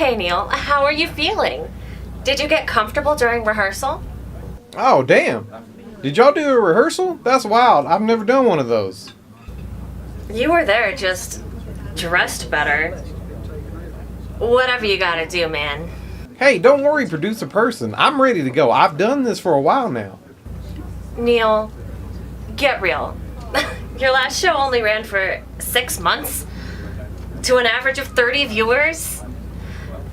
Okay, Neil, how are you feeling? Did you get comfortable during rehearsal? Oh, damn. Did y'all do a rehearsal? That's wild. I've never done one of those. You were there, just dressed better. Whatever you gotta do, man. Hey, don't worry, producer person. I'm ready to go. I've done this for a while now. Neil, get real. Your last show only ran for 6 months to an average of 30 viewers.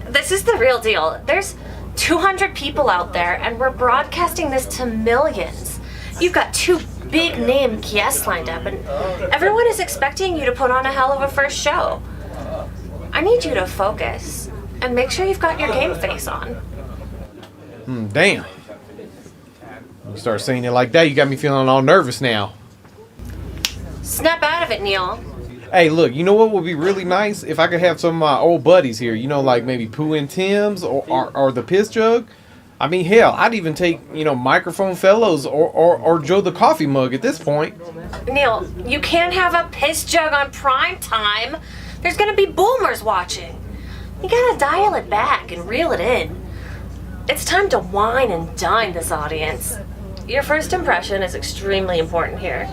This is the real deal. There's 200 people out there, and we're broadcasting this to millions. You've got 2 big name guests lined up, and everyone is expecting you to put on a hell of a first show. I need you to focus and make sure you've got your game face on. Damn. You start saying it like that, you got me feeling all nervous now. Snap out of it, Neil. Hey, look, you know what would be really nice? If I could have some of my old buddies here, like maybe Pooh and Tim's or the Piss Jug. I mean, hell, I'd even take, Microphone Fellows or Joe the Coffee Mug at this point. Neil, you can't have a piss jug on prime time. There's gonna be boomers watching. You gotta dial it back and reel it in. It's time to wine and dine this audience. Your first impression is extremely important here.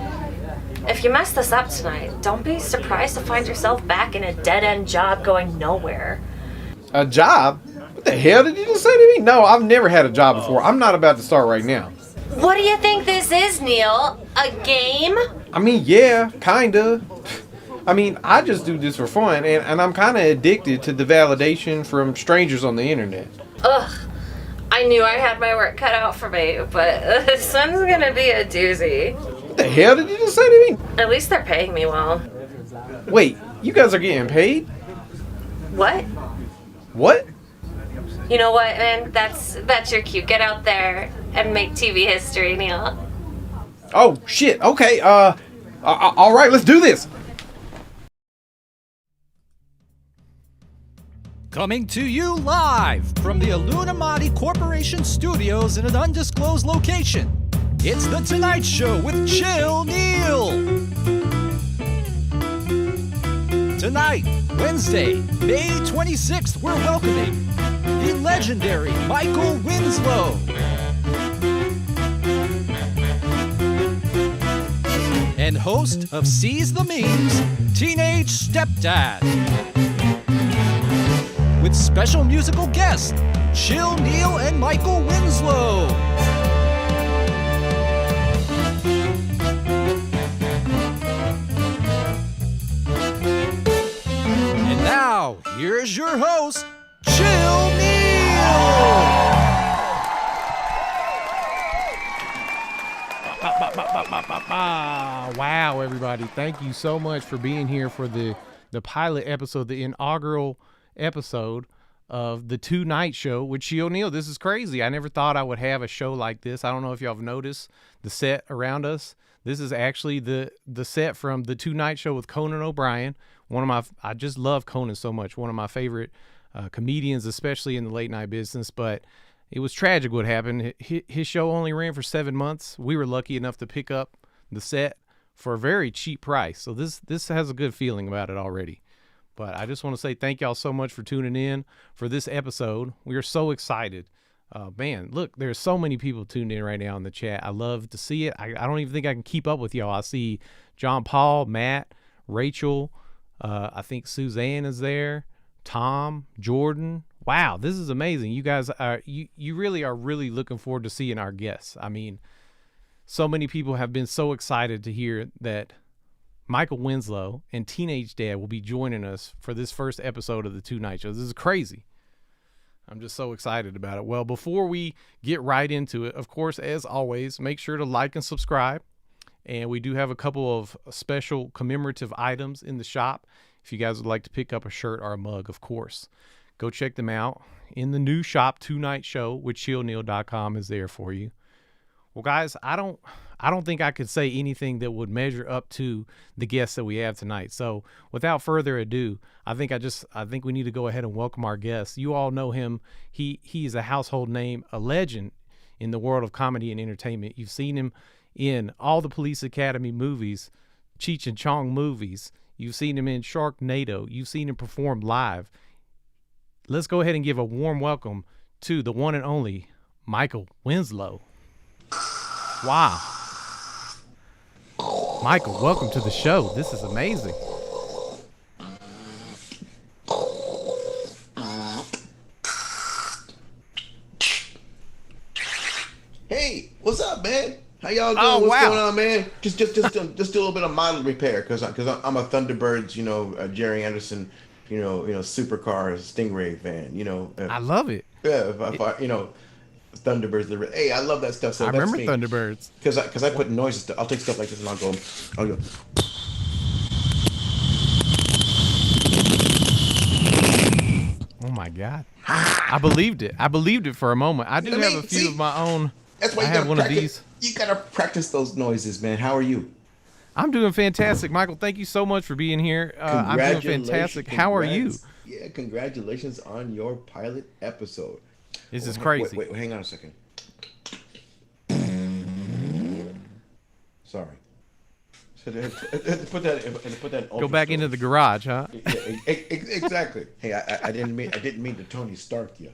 If you mess this up tonight, don't be surprised to find yourself back in a dead-end job going nowhere. A job? What the hell did you just say to me? No, I've never had a job before. I'm not about to start right now. What do you think this is, Neil? A game? I mean, yeah, kinda. I mean, I just do this for fun, and I'm kind of addicted to the validation from strangers on the internet. Ugh. I knew I had my work cut out for me, but this one's gonna be a doozy. What the hell did you just say to me? At least they're paying me well. Wait, you guys are getting paid? What? What? You know what, man? That's your cue. Get out there and make TV history, Neil. Oh, shit. Okay, all right, let's do this. Coming to you live from the Illuminati Corporation studios in an undisclosed location. It's The Tonight Show with Chill Neil. Tonight, Wednesday, May 26th, we're welcoming the legendary Michael Winslow. And host of Seize the Memes, Teenage Stepdad. With special musical guests, Chill Neil and Michael Winslow. And now, here's your host, Chill Neil. Wow, everybody. Thank you so much for being here for the pilot episode, the inaugural episode of the Tonight Show with Chill Neil. This is crazy. I never thought I would have a show like this. I don't know if y'all have noticed the set around us. This is actually the set from the Tonight Show with Conan O'Brien. I just love Conan so much. One of my favorite comedians, especially in the late night business. But it was tragic what happened. His show only ran for 7 months. We were lucky enough to pick up the set for a very cheap price. So this has a good feeling about it already. But I just want to say thank y'all so much for tuning in for this episode. We are so excited. Man, look, there's so many people tuned in right now in the chat. I love to see it. I don't even think I can keep up with y'all. I see John Paul, Matt, Rachel. I think Suzanne is there. Tom, Jordan. Wow, this is amazing. You guys are you really are really looking forward to seeing our guests. I mean, so many people have been so excited to hear that Michael Winslow and Teenage Dad will be joining us for this first episode of the Tonight Show. This is crazy. I'm just so excited about it. Well, before we get right into it, of course, as always, make sure to like and subscribe. And we do have a couple of special commemorative items in the shop. If you guys would like to pick up a shirt or a mug, of course, go check them out in the new shop. Tonight Show with chillneil.com is there for you. Well, guys, I don't think I could say anything that would measure up to the guests that we have tonight. So without further ado, I think we need to go ahead and welcome our guest. You all know him. He is a household name, a legend in the world of comedy and entertainment. You've seen him in all the Police Academy movies, Cheech and Chong movies. You've seen him in Sharknado. You've seen him perform live. let's go ahead and give a warm welcome to the one and only Michael Winslow. Wow. Michael, welcome to the show. This is amazing. Hey, what's up, man? How y'all doing? Oh, What's wow. going on, man? Just do a little bit of model repair, cause I'm a Thunderbirds, Jerry Anderson, supercar Stingray fan. I love it. Yeah, Thunderbirds. Hey, I love that stuff. So I that's remember me. Thunderbirds. Cause I put noises. I'll take stuff like this and I'll go. Oh my God. I believed it. I believed it for a moment. I do You know what I have a mean? few See? of my own. That's why I you have gotta one practice. of these. You gotta practice those noises, man. How are you? I'm doing fantastic. Michael, thank you so much for being here. I'm doing fantastic. How are you? Yeah, congratulations on your pilot episode. This is Wait, crazy. Wait, hang on a second. Sorry. So put that. Go back into the garage, huh? Yeah, exactly. Hey, I didn't mean to Tony Stark you.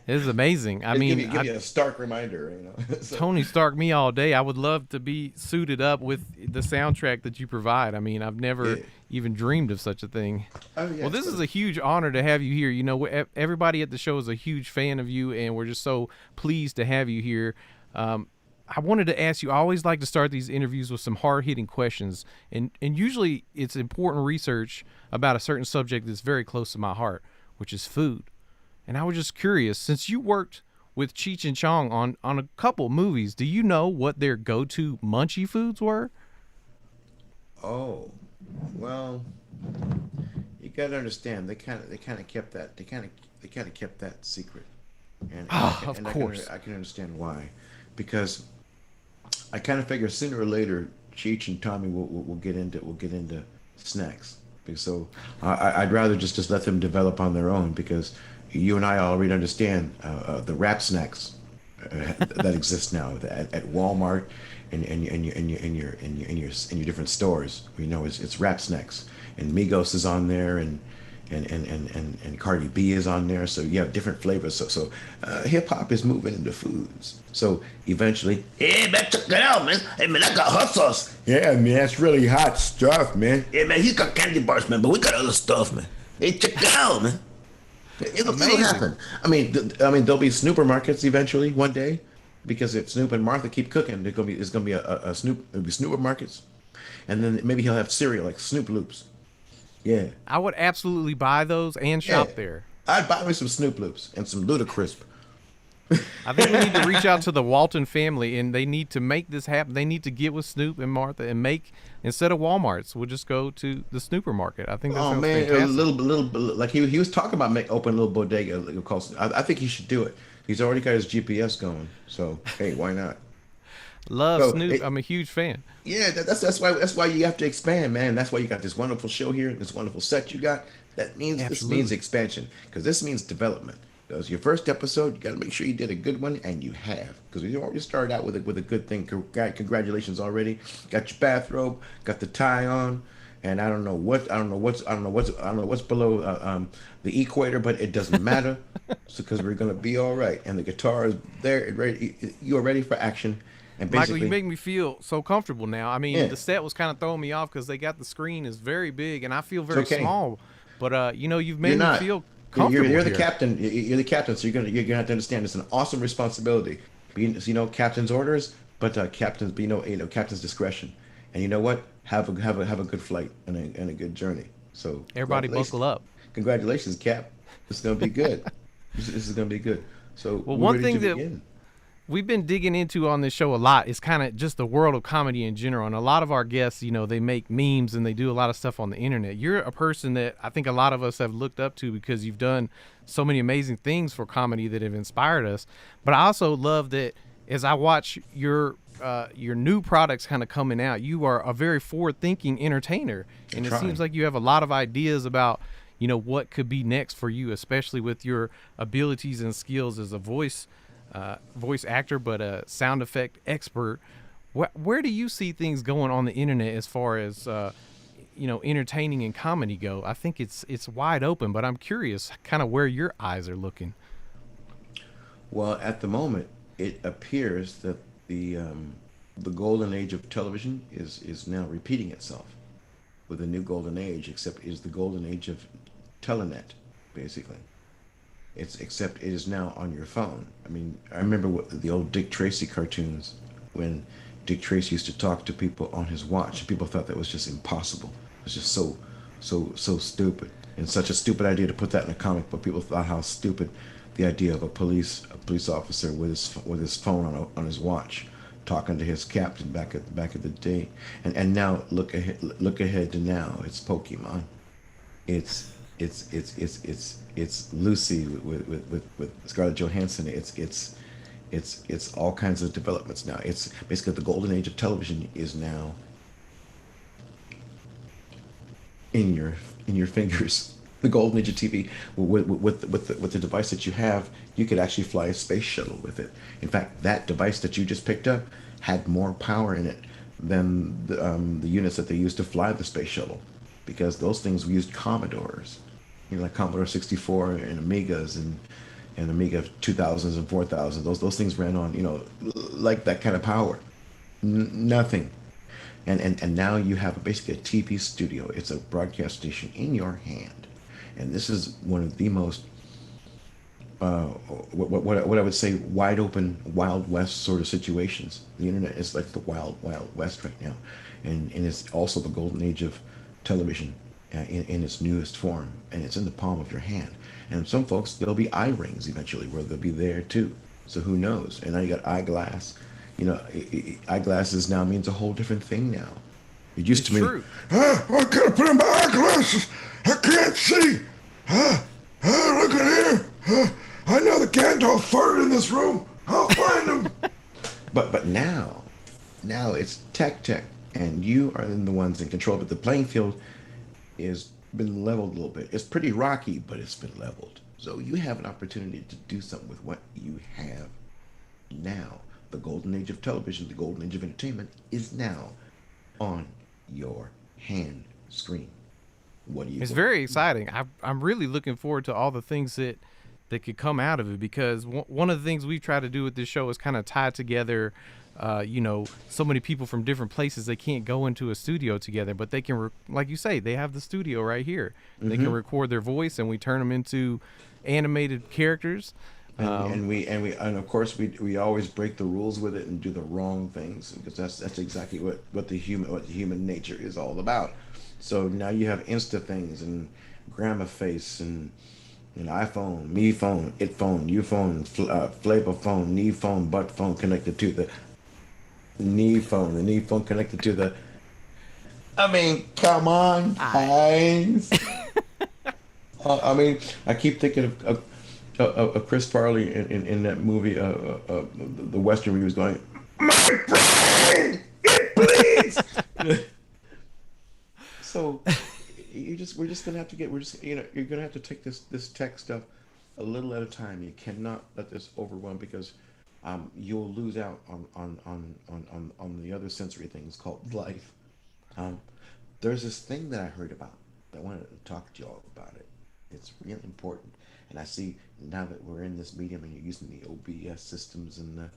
This is amazing. I mean, give you a stark reminder, So, Tony Stark me all day. I would love to be suited up with the soundtrack that you provide. I mean, I've never even dreamed of such a thing. Oh, yeah, Well, this is a huge honor to have you here. Everybody at the show is a huge fan of you, and we're just so pleased to have you here. I wanted to ask you, I always like to start these interviews with some hard-hitting questions, and usually it's important research about a certain subject that's very close to my heart, which is food. And I was just curious, since you worked with Cheech and Chong on a couple movies, do you know what their go-to munchie foods were? Oh, well, you gotta understand they kind of kept that secret, and Of course. I can understand why, because I kind of figure sooner or later Cheech and Tommy will get into snacks. So I'd rather just let them develop on their own, because you and I already understand the wrap snacks that exist now at Walmart and your different stores. It's wrap snacks, and Migos is on there, and Cardi B is on there. So you have different flavors. So hip hop is moving into foods. So eventually, hey man, check it out, man. Hey man, I got hot sauce. Yeah man, that's really hot stuff, man. Yeah man, he's got candy bars, man, but we got other stuff, man. Hey, check it out, man. It'll happen. I mean, there'll be supermarkets eventually one day, because if Snoop and Martha keep cooking, it's gonna be a Snoop. There'll be supermarkets, and then maybe he'll have cereal like Snoop Loops. Yeah, I would absolutely buy those and shop there. I'd buy me some Snoop Loops and some Ludacrisp. I think we need to reach out to the Walton family, and they need to make this happen. They need to get with Snoop and Martha and make, instead of Walmart's, we'll just go to the Snooper Market. I think that sounds fantastic. A little like he was talking about open a little bodega. I think he should do it. He's already got his GPS going, so hey, why not? Love Snoop. I'm a huge fan. Yeah, that's why you have to expand, man. That's why you got this wonderful show here, this wonderful set you got. This means expansion, because this means development. Because your first episode, you got to make sure you did a good one, and you have. Because you already started out with a good thing. Congratulations already. Got your bathrobe, got the tie on, and I don't know what's below the equator, but it doesn't matter. Because we're gonna be all right. And the guitar is there, ready. You are ready for action. And Michael, you make me feel so comfortable now. I mean, Yeah. the set was kind of throwing me off because they got the screen is very big, and I feel very small. But you've made me feel comfortable. You're the here. captain. You're the captain, so you're gonna have to understand it's an awesome responsibility. Captain's orders, but captain's captain's discretion. And you know what? Have a good flight and a good journey. So Everybody buckle up. Congratulations, Cap. This is gonna be good. This is gonna be good. So one thing that we've been digging into on this show a lot is kind of just the world of comedy in general. And a lot of our guests, they make memes and they do a lot of stuff on the internet. You're a person that I think a lot of us have looked up to because you've done so many amazing things for comedy that have inspired us. But I also love that as I watch your new products kind of coming out, you are a very forward-thinking entertainer. And it seems like you have a lot of ideas about, what could be next for you, especially with your abilities and skills as a voice actor, but a sound effect expert. Where do you see things going on the internet as far as entertaining and comedy go. I think it's wide open, but I'm curious kind of where your eyes are looking. Well, at the moment, it appears that the golden age of television is now repeating itself with a new golden age, except it is the golden age of telenet, basically. Except it is now on your phone. I mean, I remember the old Dick Tracy cartoons when Dick Tracy used to talk to people on his watch, and people thought that was just impossible. It was just so stupid, and such a stupid idea to put that in a comic book. People thought how stupid the idea of a police officer with his phone on his watch, talking to his captain back at the day. And now look ahead to now. It's Pokemon. It's Lucy with Scarlett Johansson. It's all kinds of developments now. It's basically the golden age of television is now in your fingers. The golden age of TV, with the device that you have, you could actually fly a space shuttle with it. In fact, that device that you just picked up had more power in it than the units that they used to fly the space shuttle, because those things used Commodores, like Commodore 64 and Amigas and Amiga 2000s and 4000s. Those things ran on, like that kind of power. Nothing. And now you have basically a TV studio. It's a broadcast station in your hand. And this is one of the most, what I would say, wide open, Wild West sort of situations. The internet is like the Wild West right now. And it's also the golden age of television in its newest form. And it's in the palm of your hand. And some folks, there'll be eye rings eventually where they'll be there too. So who knows? And now you got eyeglass. Eyeglasses now means a whole different thing now. It used to mean, I gotta put on my eyeglasses. I can't see. Look at here. I know the Gandalf farted in this room. I'll find him. But now it's tech, and you are the ones in control. But the playing field is been leveled a little bit. It's pretty rocky, but it's been leveled. So you have an opportunity to do something with what you have now. The golden age of television, the golden age of entertainment is now on your hand screen. What do you? It's very exciting. I'm really looking forward to all the things that could come out of it, because one of the things we've tried to do with this show is kind of tie together, so many people from different places. They can't go into a studio together, but they can, like you say, they have the studio right here. Mm-hmm. They can record their voice, and we turn them into animated characters. And of course we always break the rules with it and do the wrong things, because that's exactly what the human nature is all about. So now you have Insta things and Grandma Face and iPhone, me phone, it phone, you phone, flavor phone, knee phone, butt phone connected to the knee phone, the knee phone connected to the. I mean, come on, guys. I keep thinking of Chris Farley in that movie, the Western, where he was going, my brain, it bleeds. So we're just gonna have to you're gonna have to take this tech stuff a little at a time. You cannot let this overwhelm, because you'll lose out on the other sensory things called life. There's this thing that I heard about. I wanted to talk to y'all about it. It's really important. And I see now that we're in this medium and you're using the OBS systems and the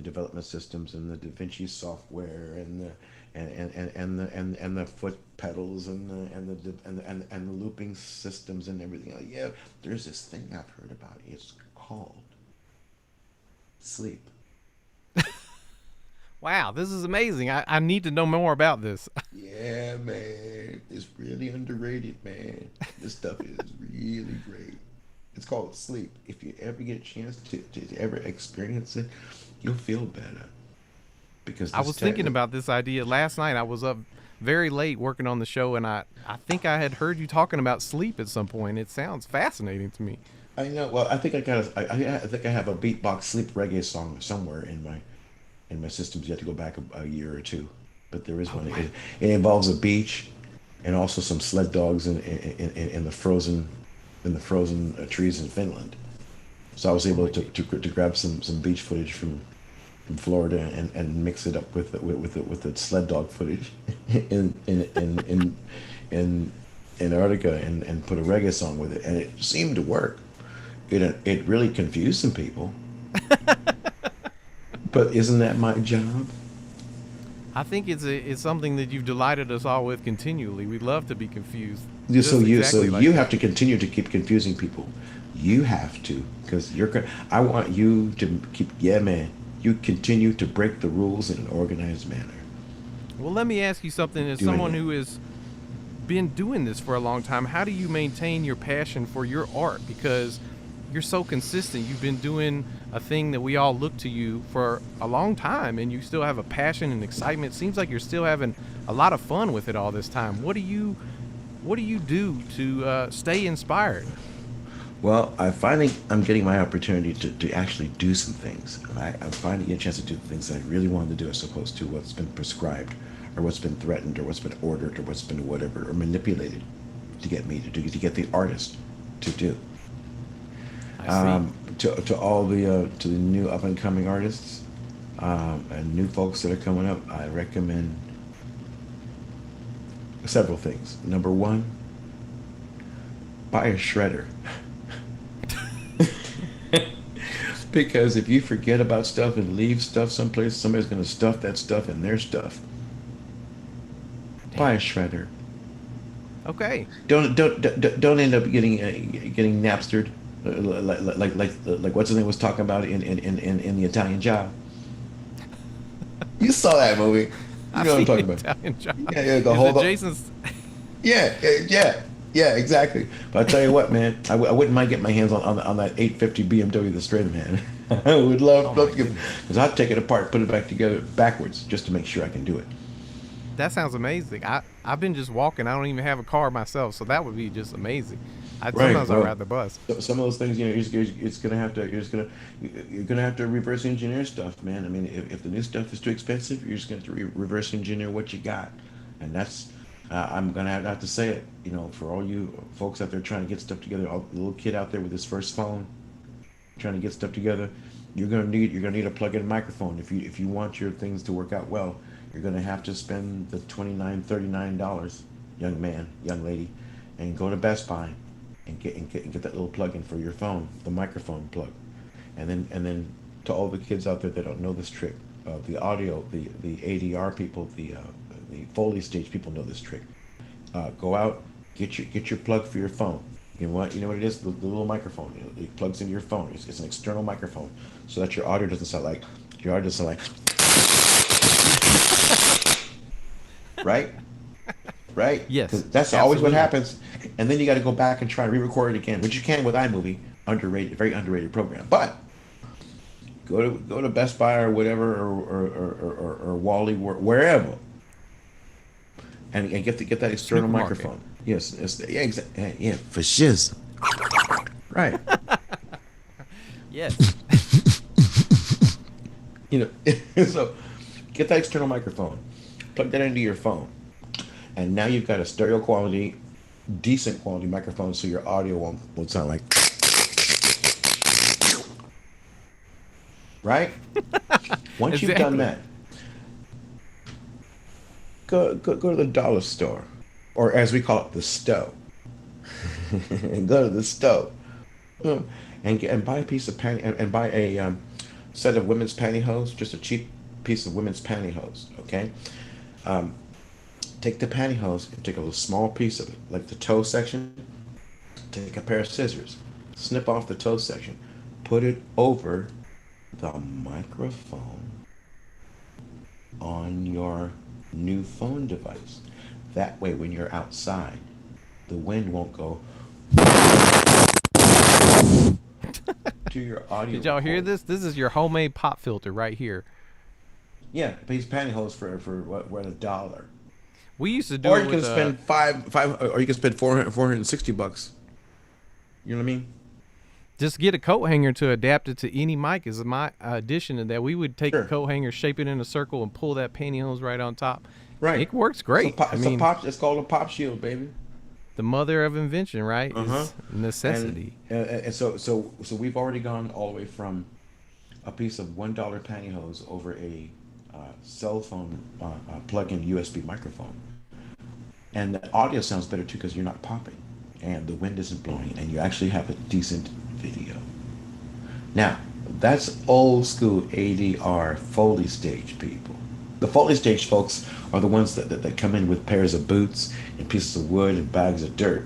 development systems and the DaVinci software and the foot pedals and the looping systems and everything. Yeah, there's this thing I've heard about. It's called sleep. Wow, this is amazing. I need to know more about this. Yeah, man. It's really underrated, man. This stuff is really great. It's called sleep. If you ever get a chance to ever experience it, you'll feel better. Because I was thinking about this idea last night. I was up very late working on the show, and I think I had heard you talking about sleep at some point. It sounds fascinating to me. I know. Well, I think I think I have a beatbox sleep reggae song somewhere in my systems. You have to go back a year or two, but there is one. Wow. It involves a beach, and also some sled dogs in the frozen trees in Finland. So I was able to grab some beach footage from from Florida and mix it up with the sled dog footage in Antarctica and put a reggae song with it, and it seemed to work. It really confused some people. But isn't that my job? I think it's something that you've delighted us all with continually. We love to be confused. So Just you like have to continue to keep confusing people. You have to, because I want you to keep. Yeah, man. You continue to break the rules in an organized manner. Well, let me ask you something. As Doing someone it. who has been doing this for a long time, how do you maintain your passion for your art? Because you're so consistent. You've been doing a thing that we all look to you for a long time, and you still have a passion and excitement. Seems like you're still having a lot of fun with it all this time. What do you do to stay inspired? Well, I'm getting my opportunity to actually do some things. I'm finally getting a chance to do the things that I really wanted to do, as opposed to what's been prescribed, or what's been threatened, or what's been ordered, or what's been whatever, or manipulated to get me to do, to get the artist to do. I see. To all the new up and coming artists and new folks that are coming up, I recommend several things. Number one, buy a shredder. Because if you forget about stuff and leave stuff someplace, somebody's going to stuff that stuff in their stuff. Buy a shredder. Okay. Don't end up getting Napstered, like what's his name was talking about in the Italian Job. You saw that movie. You know what I'm talking about. Italian Job. Yeah, the Is whole. it Jason's? Yeah, exactly. But I tell you what, man, I wouldn't mind getting my hands on that 850 BMW, the straighter, man. I would love to get, because I'd take it apart, put it back together backwards, just to make sure I can do it. That sounds amazing. I've been just walking. I don't even have a car myself, so that would be just amazing. Sometimes I'd rather bus. Some of those things, you're gonna have to reverse engineer stuff, man. I mean, if the new stuff is too expensive, you're just gonna have to reverse engineer what you got, and that's. I'm gonna have to say it, for all you folks out there trying to get stuff together, all the little kid out there with his first phone, trying to get stuff together, you're gonna need a plug-in microphone if you want your things to work out well. You're gonna have to spend the $29-$39, young man, young lady, and go to Best Buy and get that little plug-in for your phone, the microphone plug, and then to all the kids out there that don't know this trick, the audio, the ADR people, the Foley stage people know this trick. Go out, get your plug for your phone. You know what it is? The little microphone. It plugs into your phone. It's an external microphone, so that your audio doesn't sound like right. Yes. 'Cause that's always what happens. And then you got to go back and try to re-record it again, which you can with iMovie. Very underrated program. But go to Best Buy or whatever, or Wally, wherever. And get that external microphone. Yes, yeah, for shiz. Right. Yes. So get that external microphone, plug that into your phone, and now you've got a stereo quality, decent quality microphone, so your audio won't sound like. Right. Once you've done that, go to the dollar store, or as we call it, the stove. Go to the stove, and buy a piece of and buy a set of women's pantyhose, just a cheap piece of women's pantyhose. Okay, take the pantyhose and take a little small piece of it, like the toe section. Take a pair of scissors, snip off the toe section, put it over the microphone on your new phone device. That way, when you're outside, the wind won't go to your audio. Did y'all hear this? This is your homemade pop filter right here. Yeah, these pantyhose for what $1. We used to do Or it you can with, spend five, or you can spend $460. You know what I mean? just get a coat hanger to adapt it to any mic is my addition to that. We would take Sure. a coat hanger, shape it in a circle, and pull that pantyhose right on top. Right. It works great. It's called a pop shield, baby. The mother of invention, right? Uh-huh. Is necessity. And so we've already gone all the way from a piece of $1 pantyhose over a cell phone plug-in USB microphone, and the audio sounds better too because you're not popping, and the wind isn't blowing, and you actually have a decent video. Now, that's old school ADR Foley stage people. The Foley stage folks are the ones that come in with pairs of boots and pieces of wood and bags of dirt.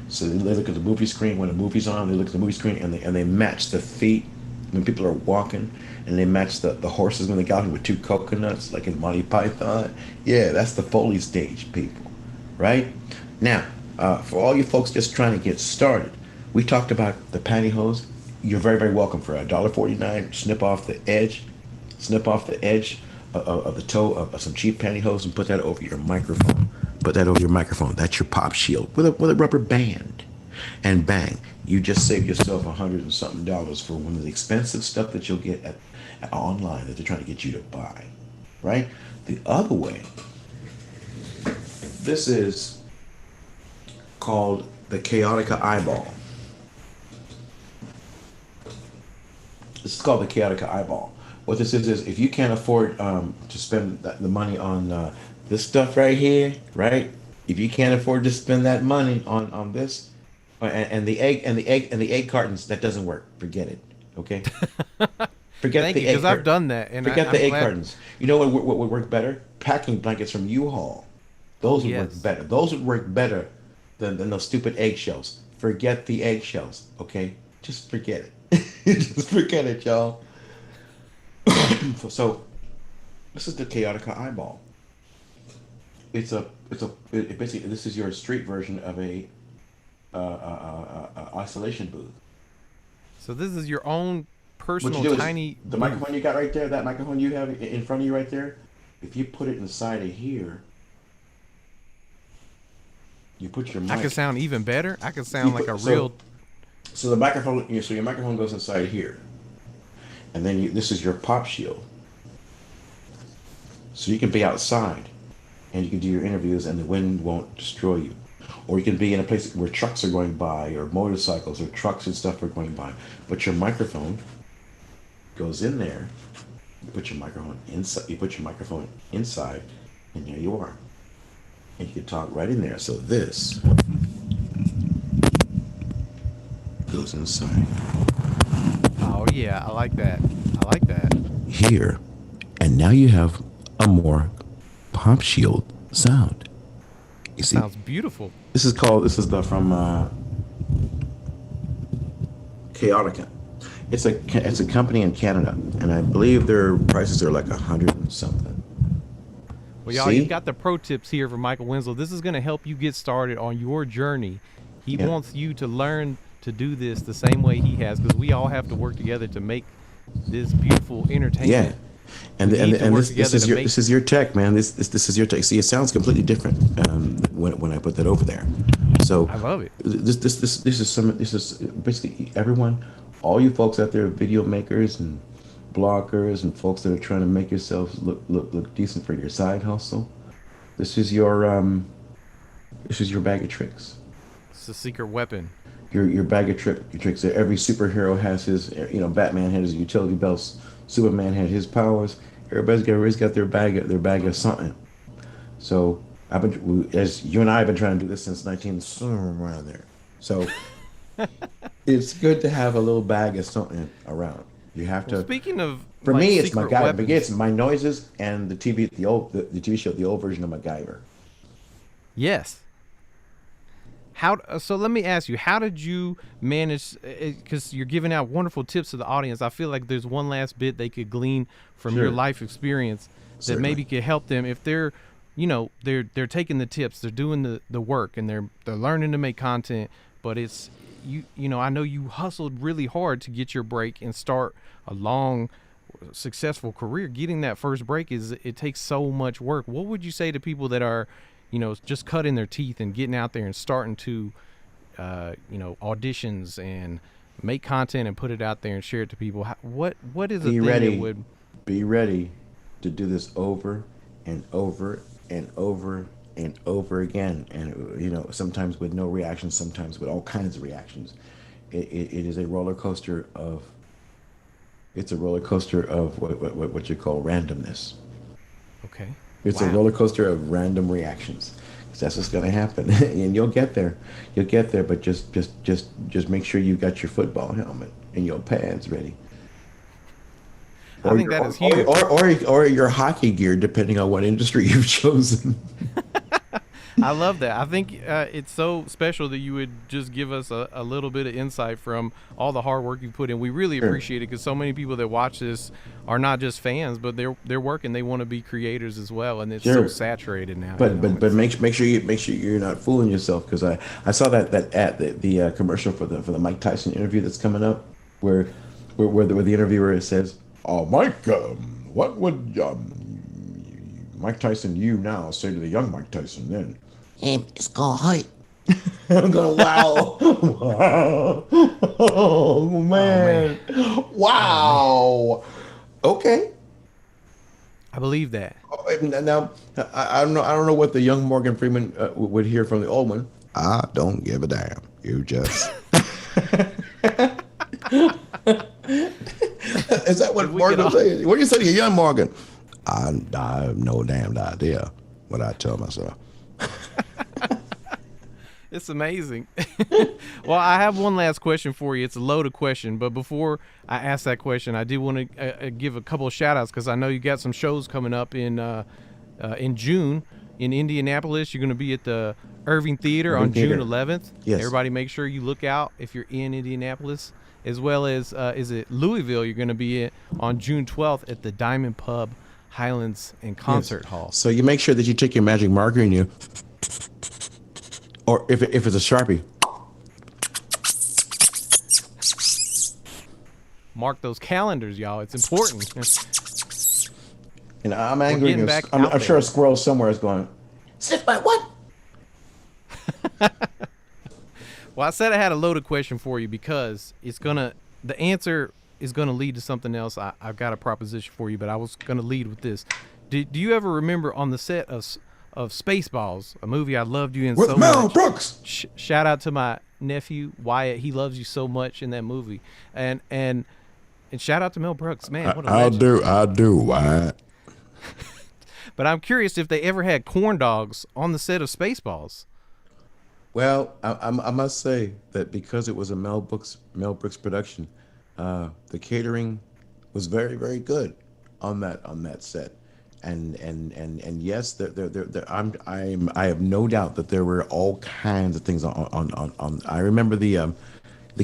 So they look at the movie screen when the movie's on, they look at the movie screen and they match the feet when people are walking, and they match the horses when they got with two coconuts, like in Monty Python. Yeah, that's the Foley stage people, right? Now, for all you folks just trying to get started, we talked about the pantyhose. You're very, very welcome for $1.49. Snip off the edge of the toe of some cheap pantyhose and put that over your microphone. Put that over your microphone. That's your pop shield with a rubber band. And bang, you just saved yourself $100 and something for one of the expensive stuff that you'll get at online that they're trying to get you to buy, right? The other way, this is called the Chaotica Eyeball. This is called the Chaotica Eyeball. What this is if you can't afford to spend the money on this stuff right here, right? If you can't afford to spend that money on this, and the egg cartons, that doesn't work. Forget it. Okay. Forget Thank the you, egg because I've done that. And Forget I'm the egg glad- cartons. You know what would work better? Packing blankets from U-Haul. Those would work Yes. better. Those would work better than those stupid eggshells. Forget the eggshells. Okay. Just forget it. Just forget it, y'all. So this is the Chaotica Eyeball. It basically, this is your street version of a isolation booth. So this is your own What you personal do tiny is the booth. microphone you got right there, that microphone you have in front of you right there, if you put it inside of here, you put your mic. I can sound even better. I can sound like a real. So the microphone, so your microphone goes inside here, and then this is your pop shield. So you can be outside, and you can do your interviews, and the wind won't destroy you. Or you can be in a place where trucks are going by, or motorcycles, or trucks and stuff are going by. But your microphone goes in there. You put your microphone inside. You put your microphone inside, and there you are. And you can talk right in there. So this goes inside Oh yeah, I like that. I like that. here, and now you have a more pop shield sound. You see, Sounds beautiful. this is from Chaotica. It's a company in Canada, and I believe their prices are like $100 and something. Well, y'all, See? you've got the pro tips here from Michael Winslow. This is going to help you get started on your journey. He Yeah. wants you to learn to do this the same way he has, because we all have to work together to make this beautiful entertainment. Yeah, and We need to work this together is to your make- this is your tech, man. This is your tech. See, it sounds completely different when I put that over there. So I love it. This is basically everyone, all you folks out there, video makers and bloggers and folks that are trying to make yourselves look decent for your side hustle. This is your bag of tricks. It's a secret weapon. Your bag of tricks. Every superhero has his. Batman had his utility belts. Superman had his powers. Everybody's got their bag of something. So as you and I have been trying to do this since 19 around there. So it's good to have a little bag of something around. You have to. Well, speaking of, For like, me, it's secret MacGyver. weapons, It's my noises and the TV, the TV show, the old version of MacGyver. Yes. So let me ask you, how did you manage, because you're giving out wonderful tips to the audience. I feel like there's one last bit they could glean from your Sure. life experience that Certainly. maybe could help them if they're, they're taking the tips, they're doing the work, and they're learning to make content, but it's, I know you hustled really hard to get your break and start a long, successful career. Getting that first break it takes so much work. What would you say to people that are, just cutting their teeth and getting out there and starting to, auditions and make content and put it out there and share it to people? What is the Be thing ready. that would? Be ready to do this over and over and over and over again, and sometimes with no reactions, sometimes with all kinds of reactions. It is a roller coaster of It's a roller coaster of what you call randomness. Okay. It's a roller coaster of random reactions. 'Cause that's what's going to happen, and you'll get there. You'll get there, but just make sure you got your football helmet and your pads ready. I think that is huge. Or your hockey gear, depending on what industry you've chosen. I love that. I think it's so special that you would just give us a little bit of insight from all the hard work you put in. We really appreciate it, because so many people that watch this are not just fans, but they're working. They want to be creators as well, and it's so saturated now. But make sure you're not fooling yourself, because I saw that ad, the commercial for the Mike Tyson interview that's coming up, where the interviewer says, "Oh, Mike, what would Mike Tyson you now say to the young Mike Tyson then?" It's gonna hurt. I'm going, wow. Wow. Oh, man. Wow. Okay. I believe that. Now, I don't know what the young Morgan Freeman would hear from the old one. I don't give a damn. You just. Is that what Morgan says? What do you say to your young Morgan? I have no damned idea what I tell myself. It's amazing. Well, I have one last question for you. It's a loaded question, but before I ask that question, I do want to give a couple of shout outs, because I know you got some shows coming up in June in Indianapolis. You're going to be at the Irving Theater on June 11th. Yes. Everybody make sure you look out if you're in Indianapolis, as well as is it Louisville? You're going to be on June 12th at the Diamond Pub Highlands and Concert Hall. So you make sure that you take your magic marker and you, or if it's a Sharpie, mark those calendars, y'all. It's important. and I'm angry. I'm sure a squirrel somewhere is going, "Sit by what?" Well, I said I had a loaded question for you, because the answer is gonna lead to something else. I've got a proposition for you, but I was gonna lead with this. Do you ever remember on the set of Spaceballs, a movie I loved you in With so Mel much? Brooks. Shout out to my nephew Wyatt. He loves you so much in that movie, and shout out to Mel Brooks, man. What a legend. I do. Why? But I'm curious if they ever had corn dogs on the set of Spaceballs. Well, I must say that because it was a Mel Brooks production, the catering was very, very good on that set, and yes, I have no doubt that there were all kinds of things on. I remember the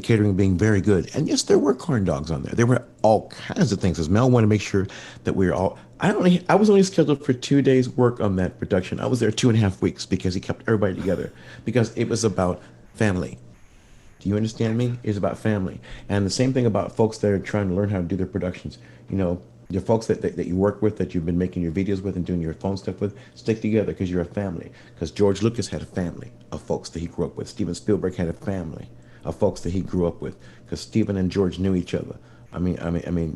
catering being very good, and yes, there were corn dogs on there. There were all kinds of things, because Mel wanted to make sure that we were all. I was only scheduled for 2 days work on that production. I was there 2.5 weeks, because he kept everybody together, because it was about family. Do you understand me? It's about family. And the same thing about folks that are trying to learn how to do their productions. You know, your folks that you work with, that you've been making your videos with and doing your phone stuff with, stick together, because you're a family. Because George Lucas had a family of folks that he grew up with. Steven Spielberg had a family of folks that he grew up with, because Steven and George knew each other. I mean,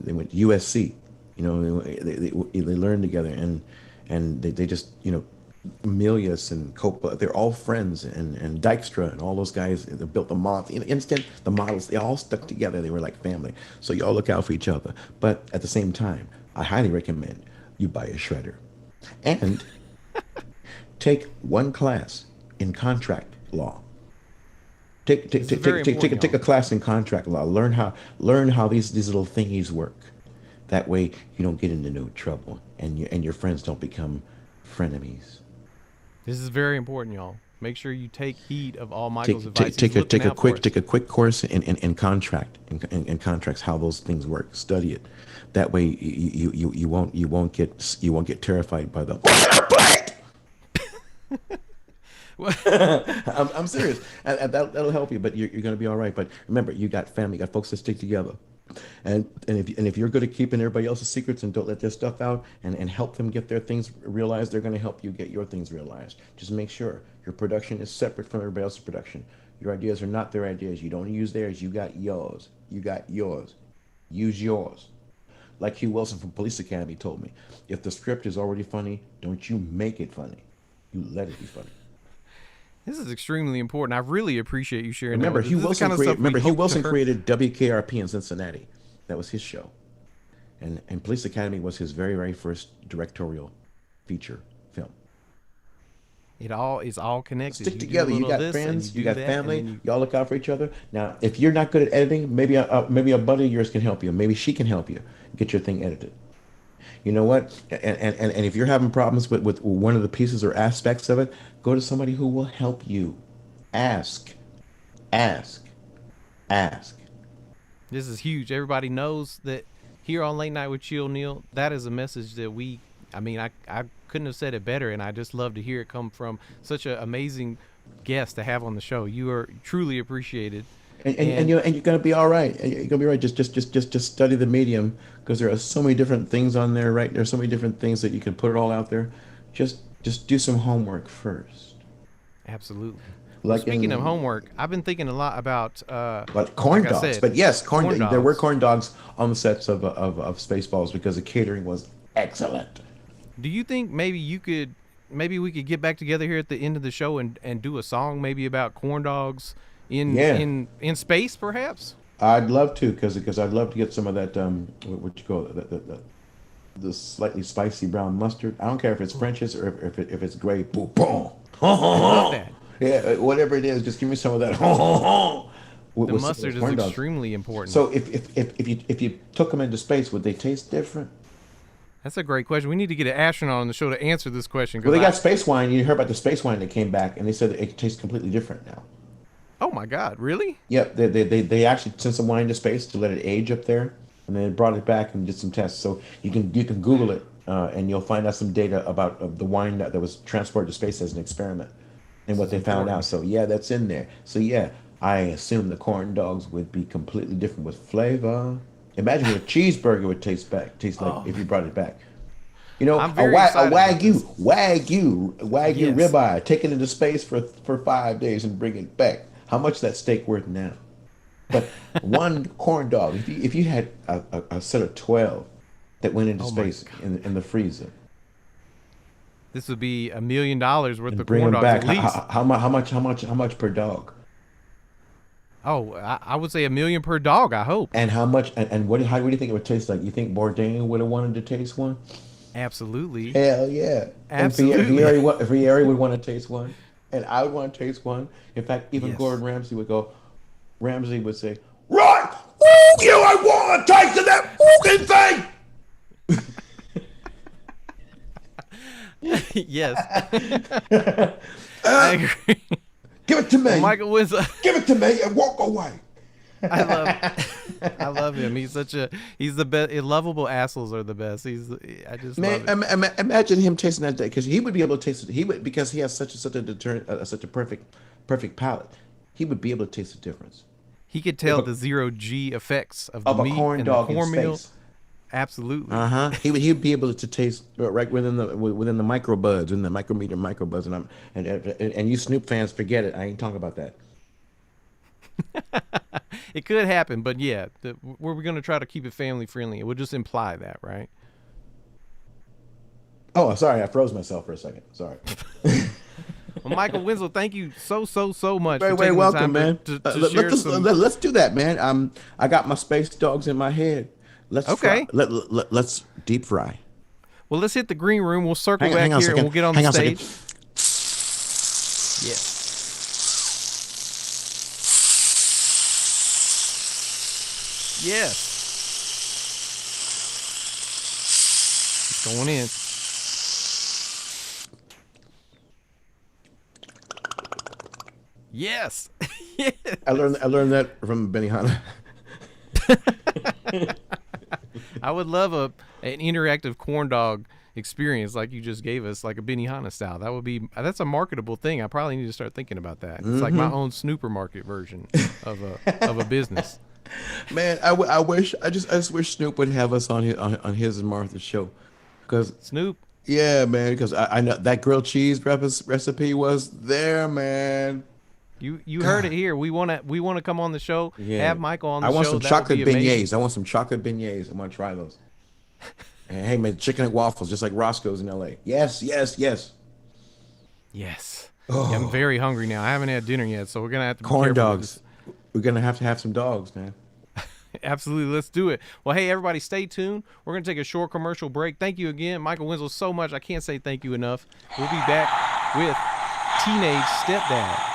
they went to USC. You know, they learned together, and they just, you know, Milius and Coppola, they're all friends, and Dykstra and all those guys that built the models. Instant, the models, they all stuck together. They were like family. So you all look out for each other. But at the same time, I highly recommend you buy a shredder and take one class in contract law. Take a class in contract law. Learn how these little thingies work. That way you don't get into no trouble, and your friends don't become frenemies. This is very important, y'all. Make sure you take heed of all Michael's advice. Take a quick course in contracts, how those things work. Study it. That way you won't get terrified by the. I'm serious, and that'll help you. But you're gonna be all right. But remember, you got family, you got folks that stick together. And if you're good at keeping everybody else's secrets and don't let their stuff out, and help them get their things realized, they're going to help you get your things realized. Just make sure your production is separate from everybody else's production. Your ideas are not their ideas. You don't use theirs. You got yours. Use yours. Like Hugh Wilson from Police Academy told me, if the script is already funny, don't you make it funny. You let it be funny. This is extremely important. I really appreciate you sharing. Remember, that. Hugh Wilson created WKRP in Cincinnati. That was his show. And Police Academy was his very, very first directorial feature film. It's all connected. Stick You do a together. You little got this and friends. You do got that, and family. then Y'all look out for each other. Now, if you're not good at editing, maybe a buddy of yours can help you. Maybe she can help you get your thing edited. You know what? And if you're having problems with one of the pieces or aspects of it, go to somebody who will help you. Ask, ask, ask. This is huge. Everybody knows that here on Late Night with Chill Neil, that is a message that I couldn't have said it better, and I just love to hear it come from such an amazing guest to have on the show. You are truly appreciated. And you're gonna be all right. You're gonna be all right. Just study the medium, because there are so many different things on there, right? There's so many different things that you can put it all out there. Just do some homework first. Absolutely. Like Speaking of homework, I've been thinking a lot about like corn like I dogs. said, But yes, corn corn there were dogs. corn dogs on the sets of Spaceballs, because the catering was excellent. Do you think maybe we could get back together here at the end of the show and do a song maybe about corn dogs in space, perhaps? I'd love to, because I'd love to get some of that what you call it, the slightly spicy brown mustard. I don't care if it's French's or if it's gray. Boom, boom. I love that. Yeah, whatever it is, just give me some of that. The mustard is extremely important. So if you took them into space, would they taste different? That's a great question. We need to get an astronaut on the show to answer this question. Well, they got space wine. You heard about the space wine that came back, and they said that it tastes completely different now. Oh my God, really? Yep, they actually sent some wine to space to let it age up there, and then brought it back and did some tests. So you can Google it, and you'll find out some data about the wine that was transported to space as an experiment, and what they found out. So yeah, that's in there. So yeah, I assume the corn dogs would be completely different with flavor. Imagine what a cheeseburger would taste like if you brought it back. You know, a wagyu ribeye, take it into space for 5 days and bring it back. How much is that steak worth now? But one corn dog, if you had a set of 12 that went into space in the freezer, this would be $1 million worth of bring corn them dogs back. at least. How much per dog? Oh, I would say $1 million per dog, I hope. And how much? And how do you think it would taste like? You think Bourdain would have wanted to taste one? Absolutely. Hell yeah. Absolutely. And Vieri would want to taste one, and I would want to taste one. In fact, even Yes. Gordon Ramsay would go. Ramsay would say, "Right, I want a taste of that fucking thing." Yes. I agree. Give it to me. Michael Winslow. Give it to me and walk away. I love him. He's the best. Lovable assholes are the best. I just love it. Imagine him tasting that day, because he would be able to taste it. He would, because he has such a perfect palate. He would be able to taste the difference He could tell the 0G effects of the of a meat corn and dog the in cornmeal. space. Absolutely. He'd be able to taste right within the microbuds, in the micrometer microbuds, and you Snoop fans, forget it. I ain't talking about that. It could happen, but yeah, we're going to try to keep it family friendly. It would just imply that, right? Oh, sorry, I froze myself for a second. Sorry. Well, Michael Winslow, thank you so much. Very, for very taking welcome, the time man. To share some... Let's do that, man. I got my space dogs in my head. Let's Okay. Let's deep fry. Well, let's hit the green room. We'll circle Hang on back a here and second. we'll get on Hang the on a second. stage. Yes. Yes. It's going in. Yes. Yes. I learned that from Benihana. I would love an interactive corn dog experience like you just gave us, like a Benihana style. That's a marketable thing. I probably need to start thinking about that. It's like my own snooper market version of a business. Man, I just wish Snoop would have us on his and Martha's show, because Snoop. yeah, man, because I know that grilled cheese recipe was there, man. You heard it here. We want to come on the show. Yeah. Have Michael on the I show. want some That chocolate would be amazing. beignets. I want some chocolate beignets. I want to try those. And hey, man, chicken and waffles, just like Roscoe's in L.A. Yes. Yes. Yeah, I'm very hungry now. I haven't had dinner yet, so we're gonna have to be Corn careful with dogs. We're gonna have to have some dogs, man. Absolutely. Let's do it. Well, hey, everybody, stay tuned. We're going to take a short commercial break. Thank you again, Michael Winslow, so much. I can't say thank you enough. We'll be back with Teenage Stepdad.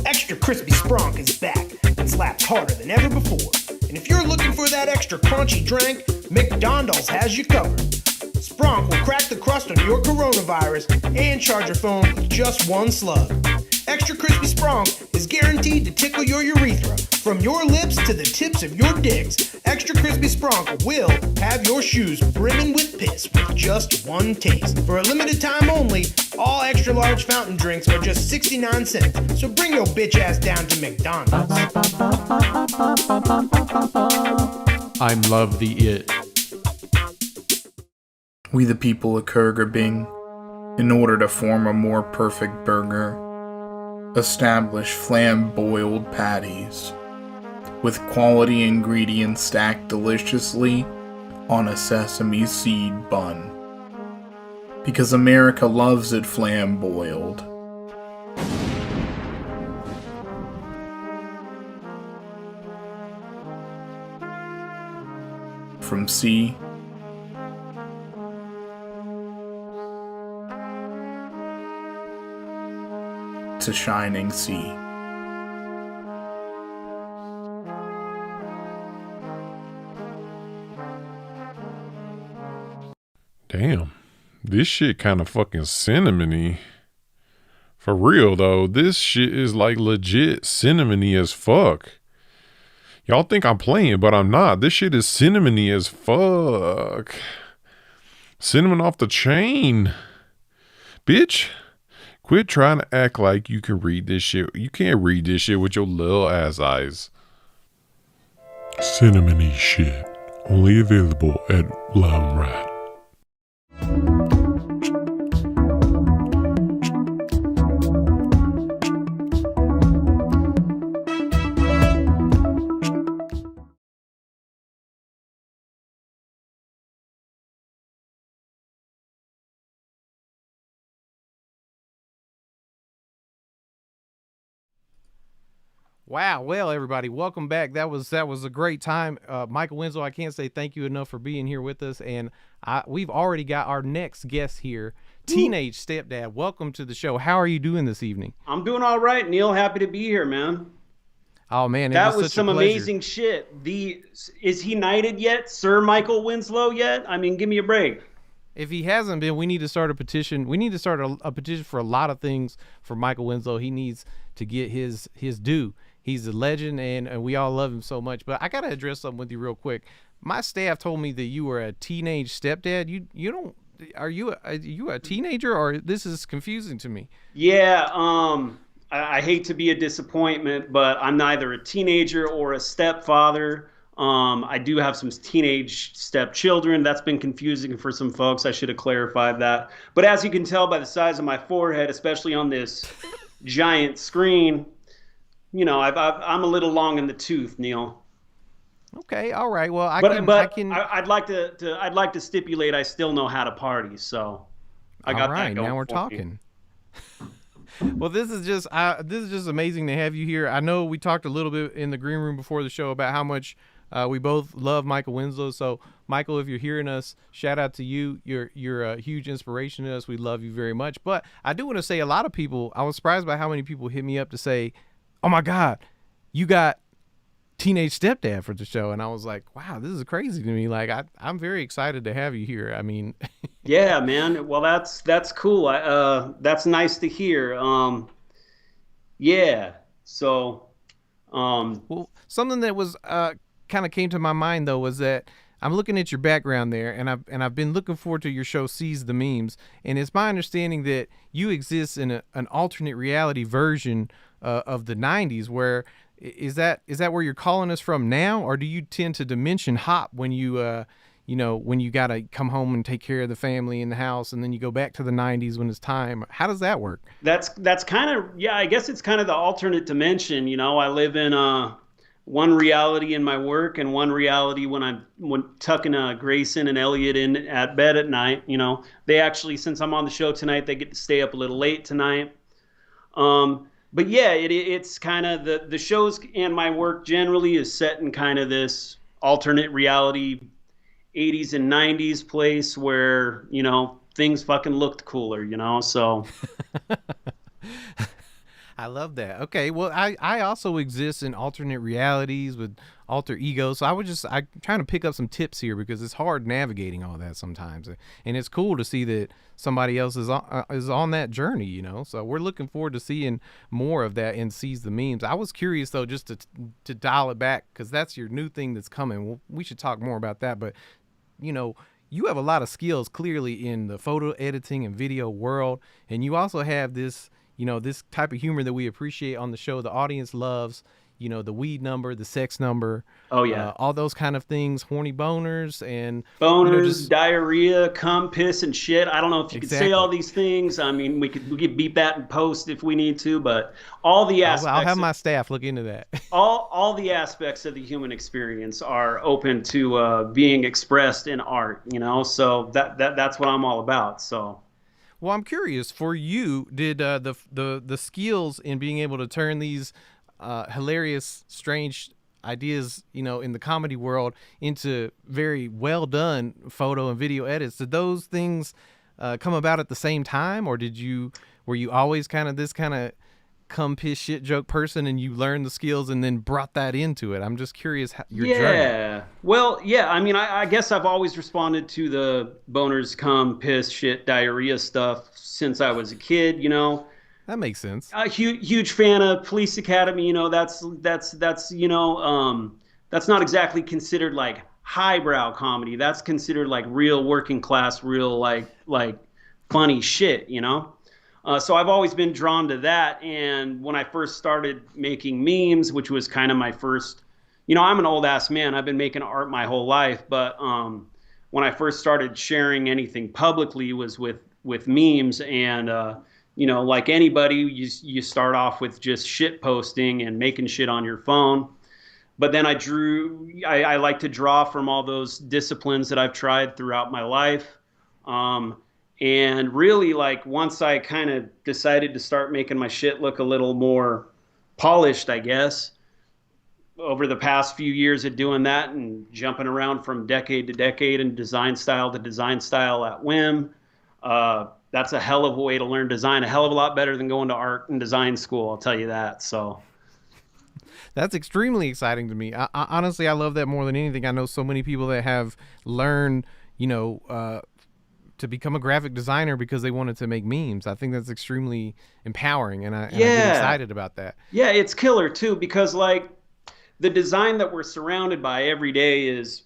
Extra Crispy Spronk is back and slaps harder than ever before. And if you're looking for that extra crunchy drink, McDonald's has you covered. Spronk will crack the crust on your coronavirus and charge your phone with just one slug. Extra Crispy Spronk is guaranteed to tickle your urethra from your lips to the tips of your dicks. Extra Crispy Spronk will have your shoes brimming with piss with just one taste. For a limited time only, all extra large fountain drinks are just 69 cents. So bring your bitch ass down to McDonald's. I'm Love the It. We the people of Kurgerbing, in order to form a more perfect burger, establish flamboiled patties with quality ingredients stacked deliciously on a sesame seed bun. Because America loves it flamboiled. From sea to shining sea. Damn, this shit kind of fucking cinnamony. For real though, this shit is like legit cinnamony as fuck. Y'all think I'm playing, but I'm not. This shit is cinnamony as fuck. Cinnamon off the chain. Bitch, quit trying to act like you can read this shit. You can't read this shit with your little ass eyes. Cinnamony shit. Only available at Limelight. Wow. Well, everybody, welcome back. That was a great time. Michael Winslow, I can't say thank you enough for being here with us. And we've already got our next guest here, Teenage Stepdad. Welcome to the show. How are you doing this evening? I'm doing all right, Neil. Happy to be here, man. Oh, man. That was some amazing shit. Is he knighted yet? Sir Michael Winslow yet? I mean, give me a break. If he hasn't been, we need to start a petition. We need to start a petition for a lot of things for Michael Winslow. He needs to get his due. He's a legend, and we all love him so much. But I got to address something with you real quick. My staff told me that you were a teenage stepdad. You don't. Are you a teenager, or this is confusing to me? Yeah. I hate to be a disappointment, but I'm neither a teenager or a stepfather. I do have some teenage stepchildren. That's been confusing for some folks. I should have clarified that. But as you can tell by the size of my forehead, especially on this giant screen, you know, I'm a little long in the tooth, Neil. Okay, all right. Well, I'd like to stipulate I still know how to party, so I got that going. Now we're talking. Well, this is just amazing to have you here. I know we talked a little bit in the green room before the show about how much we both love Michael Winslow. So, Michael, if you're hearing us, shout out to you. You're a huge inspiration to us. We love you very much. But I do want to say a lot of people, I was surprised by how many people hit me up to say, oh my God, you got Teenage Stepdad for the show. And I was like, wow, this is crazy to me. Like, I'm very excited to have you here. I mean, yeah, man. Well, that's cool. That's nice to hear. Yeah. So, well, something that was, kind of came to my mind though, was that I'm looking at your background there, and I've been looking forward to your show, Seize the Memes. And it's my understanding that you exist in an alternate reality version of the 90s, where Is that where you're calling us from now, or do you tend to dimension hop when you when you got to come home and take care of the family in the house, and then you go back to the 90s when it's time? How does that work? That's kind of, yeah, I guess it's kind of the alternate dimension. I live in one reality in my work and one reality when I'm tucking Grayson and Elliot in at bed at night. They actually, since I'm on the show tonight, they get to stay up a little late tonight. But yeah, it's kind of the shows and my work generally is set in kind of this alternate reality 80s and 90s place where, things fucking looked cooler, so. I love that. Okay, well, I also exist in alternate realities with alter egos, so I'm trying to pick up some tips here because it's hard navigating all that sometimes, and it's cool to see that somebody else is on that journey, So we're looking forward to seeing more of that and Seize the Memes. I was curious though, just to dial it back, because that's your new thing that's coming. We should talk more about that, but you have a lot of skills clearly in the photo editing and video world, and you also have this. This type of humor that we appreciate on the show, the audience loves, the weed number, the sex number. Oh, yeah. All those kind of things, horny boners and... Boners, diarrhea, cum, piss, and shit. I don't know if you could say all these things. I mean, we could beep that in post if we need to, but all the aspects... I'll have my staff look into that. all the aspects of the human experience are open to being expressed in art, So that's what I'm all about, so... Well, I'm curious, for you, did the skills in being able to turn these hilarious, strange ideas, in the comedy world into very well done photo and video edits, did those things come about at the same time, or were you always kind of this kind of cum piss shit joke person and you learned the skills and then brought that into it? I'm just curious your journey. Well, yeah, I mean, I guess I've always responded to the boners, cum, piss, shit, diarrhea stuff since I was a kid, That makes sense. A huge fan of Police Academy, that's not exactly considered like highbrow comedy. That's considered like real working class, real like funny shit, So I've always been drawn to that. And when I first started making memes, which was kind of my first, I'm an old ass man. I've been making art my whole life. But when I first started sharing anything publicly was with memes. And, like anybody, you start off with just shit posting and making shit on your phone. But then I like to draw from all those disciplines that I've tried throughout my life. And really, like, once I kind of decided to start making my shit look a little more polished, I guess, over the past few years of doing that and jumping around from decade to decade and design style to design style at whim, that's a hell of a way to learn design, a hell of a lot better than going to art and design school, I'll tell you that. So that's extremely exciting to me. Honestly, I love that more than anything. I know so many people that have learned, to become a graphic designer because they wanted to make memes. I think that's extremely empowering, and I get excited about that. Yeah, it's killer too, because like the design that we're surrounded by every day is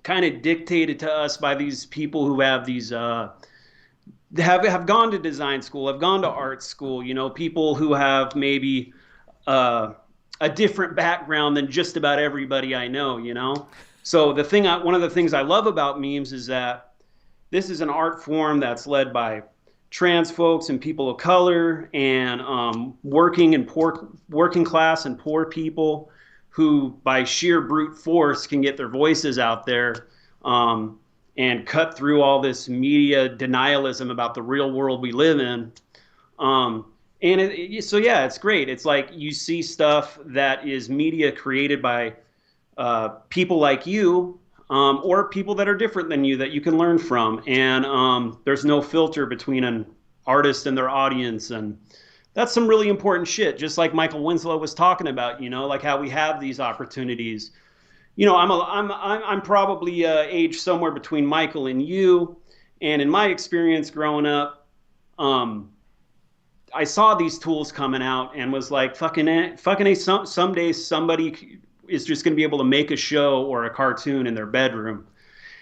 kind of dictated to us by these people who have these have gone to design school, have gone to art school, people who have maybe a different background than just about everybody I know, So one of the things I love about memes is that this is an art form that's led by trans folks and people of color and working class and poor people who, by sheer brute force, can get their voices out there and cut through all this media denialism about the real world we live in. It's great. It's like you see stuff that is media created by people like you. Or people that are different than you that you can learn from. And there's no filter between an artist and their audience. And that's some really important shit, just like Michael Winslow was talking about, like how we have these opportunities. I'm probably aged somewhere between Michael and you. And in my experience growing up, I saw these tools coming out and was like, someday somebody is just going to be able to make a show or a cartoon in their bedroom.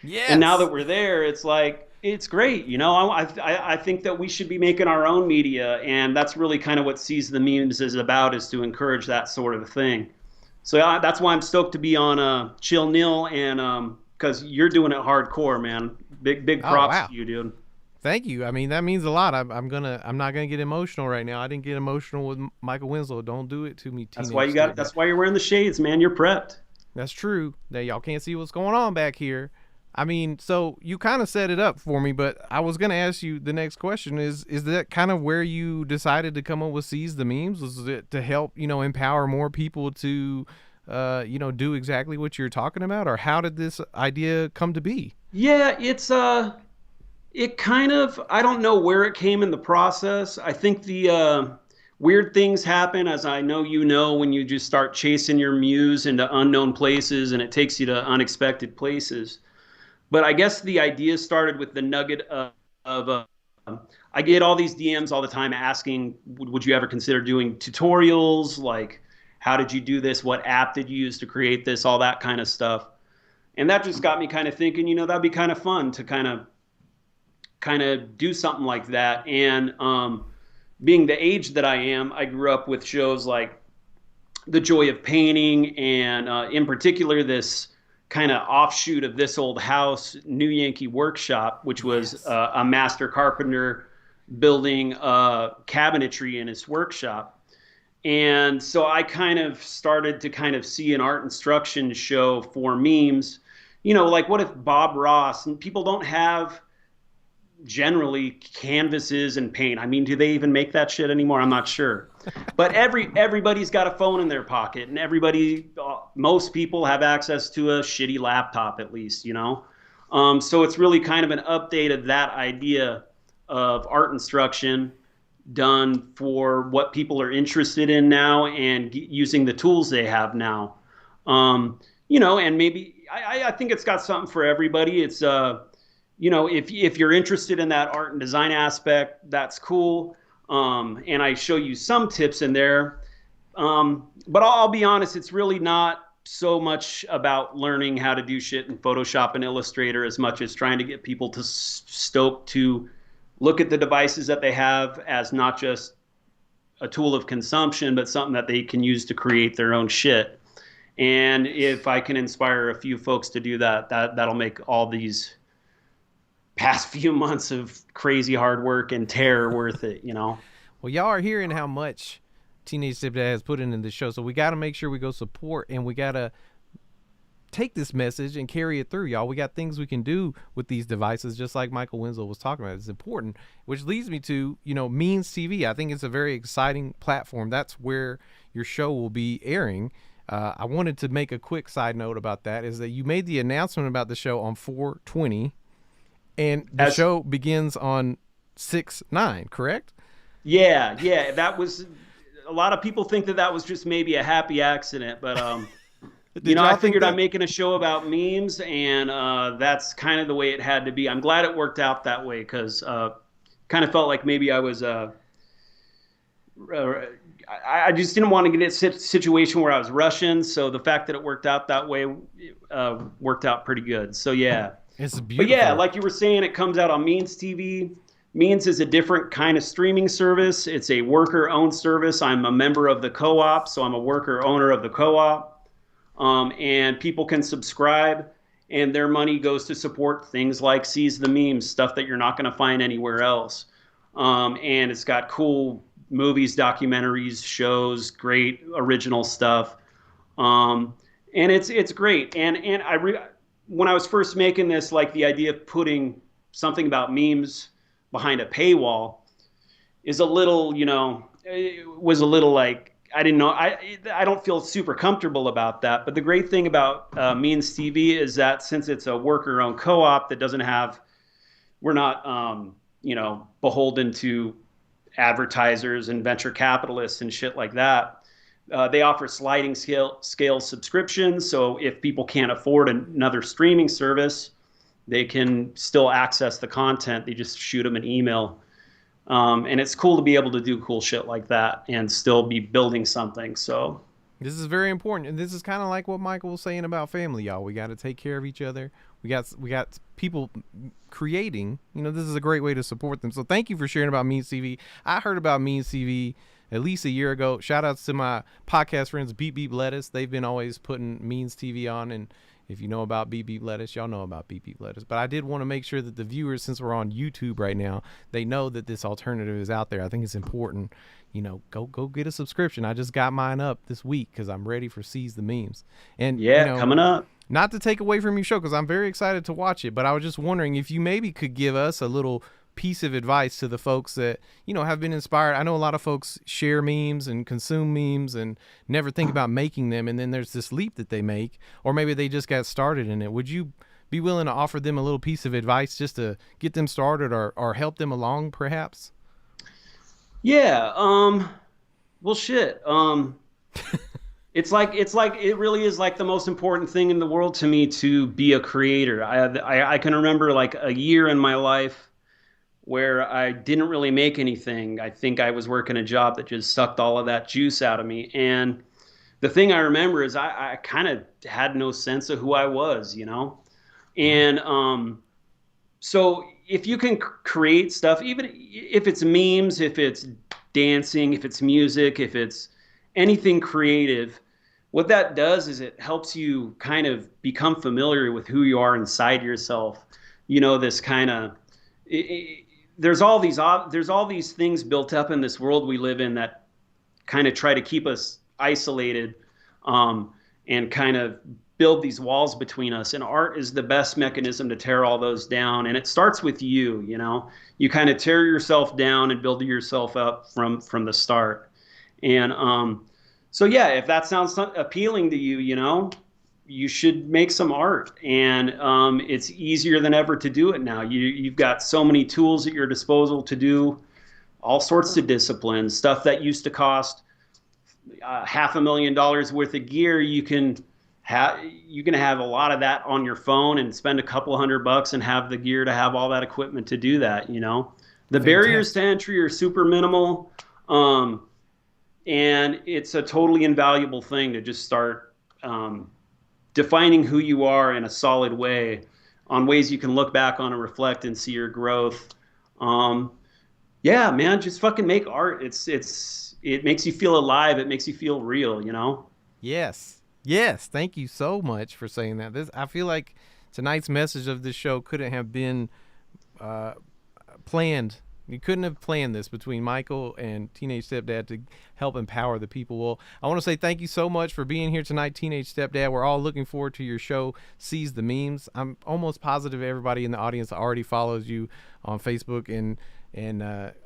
Yes. And now that we're there, it's like, It's great. I think that we should be making our own media, and that's really kind of what Seize the Memes is about, is to encourage that sort of thing. So that's why I'm stoked to be on Chill Neil, and because you're doing it hardcore, man. Big props wow. to you, dude. Thank you. I mean, that means a lot. I'm not gonna get emotional right now. I didn't get emotional with Michael Winslow. Don't do it to me. That's why that's why you're wearing the shades, man. You're prepped. That's true. That y'all can't see what's going on back here. I mean, so you kind of set it up for me, but I was gonna ask you the next question is that kind of where you decided to come up with Seize the Memes? Was it to help, empower more people to do exactly what you're talking about, or how did this idea come to be? Yeah, it kind of, I don't know where it came in the process. I think the weird things happen, as I know when you just start chasing your muse into unknown places, and it takes you to unexpected places. But I guess the idea started with the nugget of I get all these DMs all the time asking, would you ever consider doing tutorials? Like, how did you do this? What app did you use to create this? All that kind of stuff. And that just got me kind of thinking, that'd be kind of fun to kind of do something like that. And being the age that I am, I grew up with shows like The Joy of Painting, and in particular this kind of offshoot of This Old House, New Yankee Workshop, which was a master carpenter building cabinetry in his workshop. And so I kind of started to kind of see an art instruction show for memes. Like, what if Bob Ross, and people don't have generally canvases and paint. I mean, do they even make that shit anymore? I'm not sure. But everybody's got a phone in their pocket, and most people have access to a shitty laptop, at least, So it's really kind of an update of that idea of art instruction done for what people are interested in now, and using the tools they have now. And maybe I think it's got something for everybody. It's if you're interested in that art and design aspect, that's cool. And I show you some tips in there. But I'll be honest, it's really not so much about learning how to do shit in Photoshop and Illustrator as much as trying to get people to stoked to look at the devices that they have as not just a tool of consumption, but something that they can use to create their own shit. And if I can inspire a few folks to do that, that'll make all these past few months of crazy hard work and terror worth it, Well, y'all are hearing how much Teenage Stepdad has put into the show, so we got to make sure we go support, and we got to take this message and carry it through, y'all. We got things we can do with these devices, just like Michael Winslow was talking about. It's important, which leads me to, Means TV. I think it's a very exciting platform. That's where your show will be airing. I wanted to make a quick side note about that, is that you made the announcement about the show on 4/20, and the show begins on 6/9, correct? Yeah. That was, a lot of people think that was just maybe a happy accident, but I figured I'm making a show about memes, and that's kind of the way it had to be. I'm glad it worked out that way, because kind of felt like maybe I was I just didn't want to get in a situation where I was rushing. So the fact that it worked out that way worked out pretty good. So yeah. It's beautiful. But yeah, like you were saying, it comes out on Means TV. Means is a different kind of streaming service. It's a worker-owned service. I'm a member of the co-op, so I'm a worker-owner of the co-op. And people can subscribe, and their money goes to support things like Seize the Memes, stuff that you're not going to find anywhere else. And it's got cool movies, documentaries, shows, great original stuff. And it's great. And when I was first making this, like, the idea of putting something about memes behind a paywall is a little, it was a little like, I didn't know, I don't feel super comfortable about that. But the great thing about Means TV is that since it's a worker-owned co-op that doesn't have, we're not, beholden to advertisers and venture capitalists and shit like that. They offer sliding scale subscriptions. So if people can't afford another streaming service, they can still access the content. They just shoot them an email. And it's cool to be able to do cool shit like that and still be building something. So This is very important, and this is kind of like what Michael was saying about family, y'all. We got to take care of each other. We got people creating. This is a great way to support them. So thank you for sharing about Means TV. I heard about Means TV at least a year ago. Shout outs to my podcast friends, Beep Beep Lettuce. They've been always putting Means TV on, and if you know about Beep Beep Lettuce, y'all know about Beep Beep Lettuce. But I did want to make sure that the viewers, since we're on YouTube right now, they know that this alternative is out there. I think it's important. Go get a subscription. I just got mine up this week because I'm ready for Seize the Memes. And coming up. Not to take away from your show, because I'm very excited to watch it, but I was just wondering if you maybe could give us a little piece of advice to the folks that have been inspired. I know a lot of folks share memes and consume memes and never think about making them, and then there's this leap that they make, or maybe they just got started in it. Would you be willing to offer them a little piece of advice just to get them started or help them along, perhaps? Yeah. Well, shit. It's like it really is like the most important thing in the world to me to be a creator. I can remember like a year in my life where I didn't really make anything. I think I was working a job that just sucked all of that juice out of me. And the thing I remember is I kind of had no sense of who I was, And so if you can create stuff, even if it's memes, if it's dancing, if it's music, if it's anything creative, what that does is it helps you kind of become familiar with who you are inside yourself. This kind of there's all these things built up in this world we live in that kind of try to keep us isolated, and kind of build these walls between us. And art is the best mechanism to tear all those down. And it starts with you. You kind of tear yourself down and build yourself up from the start. And so yeah, if that sounds appealing to you, you should make some art. And it's easier than ever to do it now. You've got so many tools at your disposal to do all sorts of disciplines. Stuff that used to cost $500,000 worth of gear, you can have a lot of that on your phone and spend a couple $100 and have the gear to have all that equipment to do that. The barriers to entry are super minimal, and it's a totally invaluable thing to just start defining who you are in a solid way, on ways you can look back on and reflect and see your growth. Yeah, man, just fucking make art. It makes you feel alive. It makes you feel real. Yes, thank you so much for saying that. I feel like tonight's message of this show couldn't have been planned. You couldn't have planned this between Michael and Teenage Stepdad to help empower the people. Well, I want to say thank you so much for being here tonight, Teenage Stepdad. We're all looking forward to your show, Seize the Memes. I'm almost positive everybody in the audience already follows you on Facebook and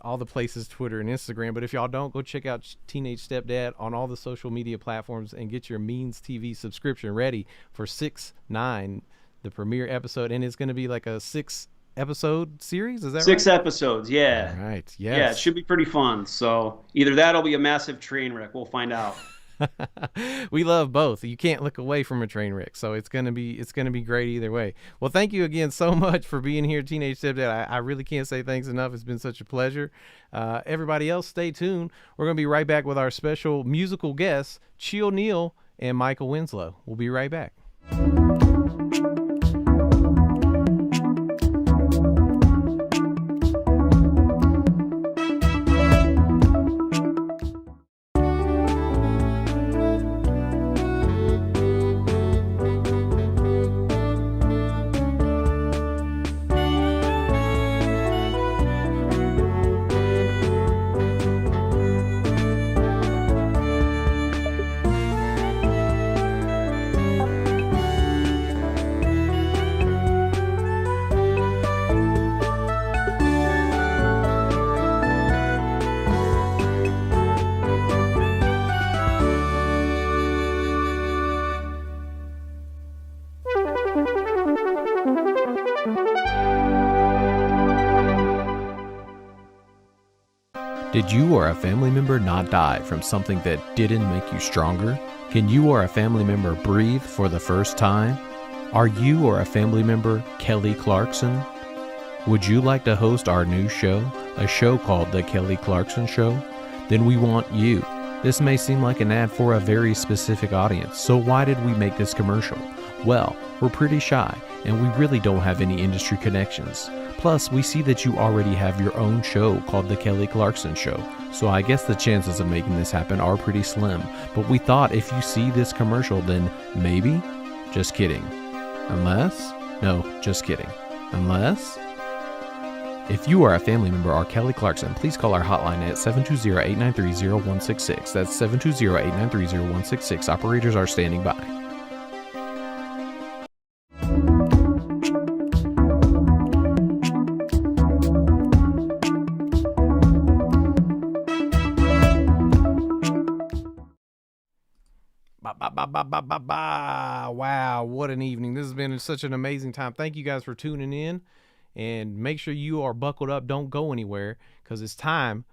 all the places, Twitter and Instagram. But if y'all don't, go check out Teenage Stepdad on all the social media platforms and get your Means TV subscription ready for 6/9, the premiere episode. And it's going to be like a 6-episode series. Is that 6 right? episodes. Yeah. All right. Yes. Yeah, it should be pretty fun. So either that'll be a massive train wreck. We'll find out. We love both. You can't look away from a train wreck, so it's gonna be great either way. Well, thank you again so much for being here, Teenage Stepdad. I really can't say thanks enough. It's been such a pleasure. Everybody else, stay tuned. We're gonna be right back with our special musical guests, Chill Neal and Michael Winslow. We'll be right back. Did you or a family member not die from something that didn't make you stronger? Can you or a family member breathe for the first time? Are you or a family member Kelly Clarkson? Would you like to host our new show, a show called The Kelly Clarkson Show? Then we want you. This may seem like an ad for a very specific audience, so why did we make this commercial? Well, we're pretty shy, and we really don't have any industry connections. Plus, we see that you already have your own show called The Kelly Clarkson Show, so I guess the chances of making this happen are pretty slim. But we thought if you see this commercial, then maybe? Just kidding. Unless? No, just kidding. Unless? If you are a family member or Kelly Clarkson, please call our hotline at 720-893-0166. That's 720-893-0166. Operators are standing by. Wow, what an evening. This has been such an amazing time. Thank you guys for tuning in. And make sure you are buckled up. Don't go anywhere, because it's time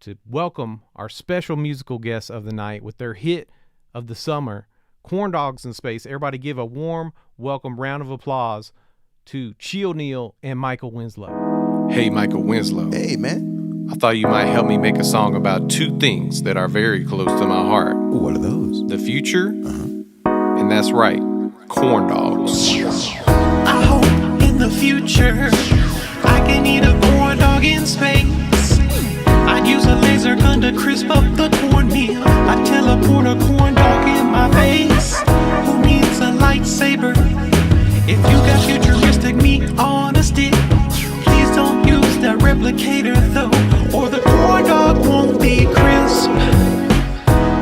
to welcome our special musical guests of the night with their hit of the summer, Corn Dogs in Space. Everybody give a warm welcome round of applause to Chill Neal and Michael Winslow. Hey, Michael Winslow. Hey, man. I thought you might help me make a song about two things that are very close to my heart. Ooh, what are those? The future, and that's right, corn dogs. I hope in the future I can eat a corn dog in space. I'd use a laser gun to crisp up the cornmeal. I'd teleport a corn dog in my face. Who needs a lightsaber if you got futuristic meat on a stick? Please don't use that replicator though, or the corn dog won't be crisp.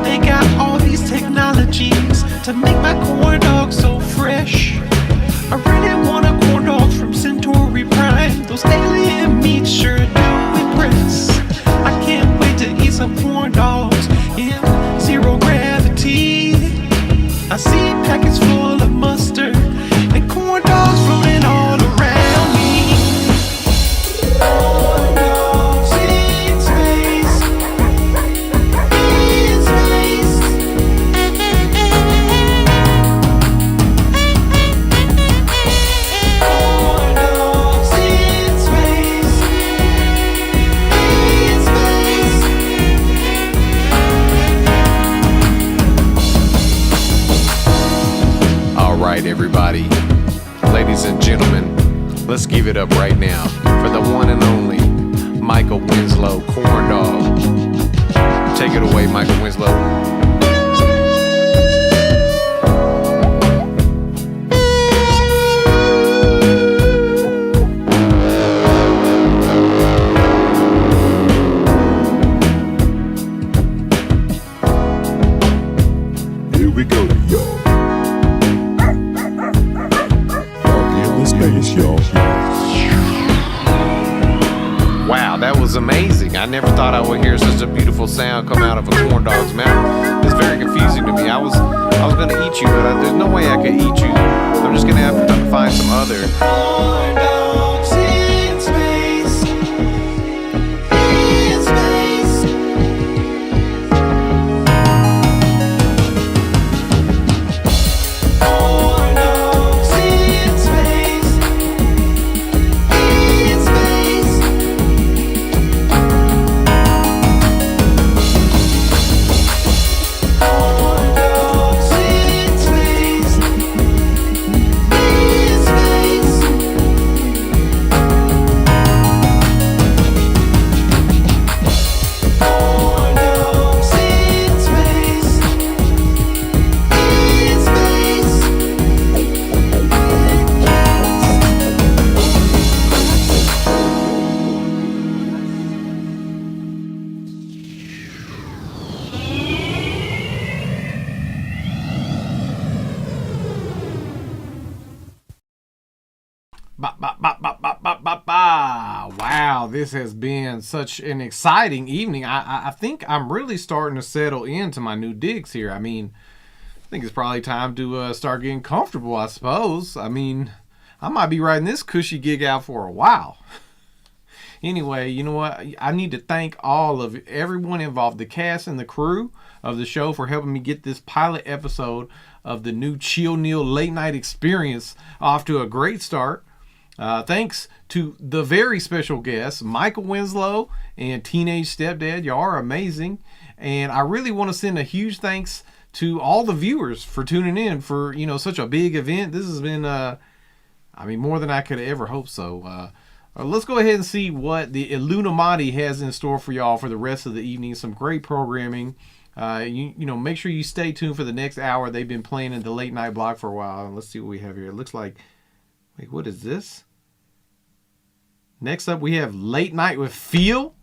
They got all these technologies to make my corn dog so fresh. I really want a corn dog from Centauri Prime. Those alien meats sure do impress. I can't wait to eat some corn dogs in zero gravity. I see packets full of mustard and corn dogs floating all around me. Corn dogs in space. In space. Corn dogs in space. In space. All right, everybody, ladies and gentlemen, let's give it up right now for the one and only Michael Winslow, Corn Dog. Take it away, Michael Winslow. Here we go, y'all. Dog in the space, y'all. Wow, that was amazing. I never thought I would hear such a beautiful sound come out of a corn dog's mouth. It's very confusing to me. I was gonna eat you, but there's no way I could eat you. I'm just gonna have to find some other. Corn dogs in space. In space. Corn dogs in space. In space. Corn dogs in space. In space. Corn dogs in space. In space. Wow, this has been such an exciting evening. I think I'm really starting to settle into my new digs here. I mean, I think it's probably time to start getting comfortable, I suppose. I mean, I might be riding this cushy gig out for a while. Anyway, you know what? I need to thank everyone involved, the cast and the crew of the show, for helping me get this pilot episode of the new Chill Neal late night experience off to a great start. Thanks to the very special guests, Michael Winslow and Teenage Stepdad. Y'all are amazing. And I really want to send a huge thanks to all the viewers for tuning in for, such a big event. This has been, more than I could ever hope so. Let's go ahead and see what the Illuminati has in store for y'all for the rest of the evening. Some great programming. Make sure you stay tuned for the next hour. They've been playing in the late night block for a while. Let's see what we have here. It looks like, wait, what is this? Next up, we have Late Night with Phil.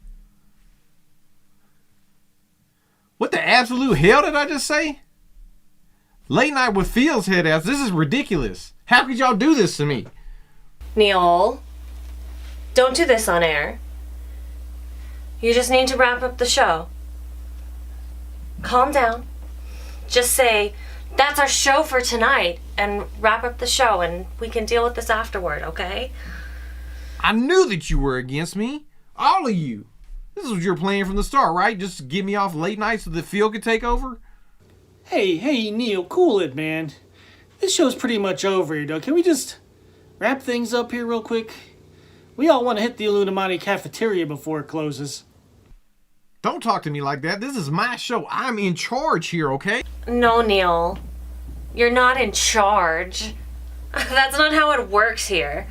What the absolute hell did I just say? Late Night with Phil's head ass. This is ridiculous. How could y'all do this to me? Neil, don't do this on air. You just need to wrap up the show. Calm down. Just say, that's our show for tonight, and wrap up the show, and we can deal with this afterward, okay? I knew that you were against me. All of you. This is what your plan from the start, right? Just to get me off late night so that Phil could take over? Hey, Neil, cool it, man. This show's pretty much over, Can we just wrap things up here real quick? We all want to hit the Illuminati cafeteria before it closes. Don't talk to me like that. This is my show. I'm in charge here, okay? No, Neil. You're not in charge. That's not how it works here.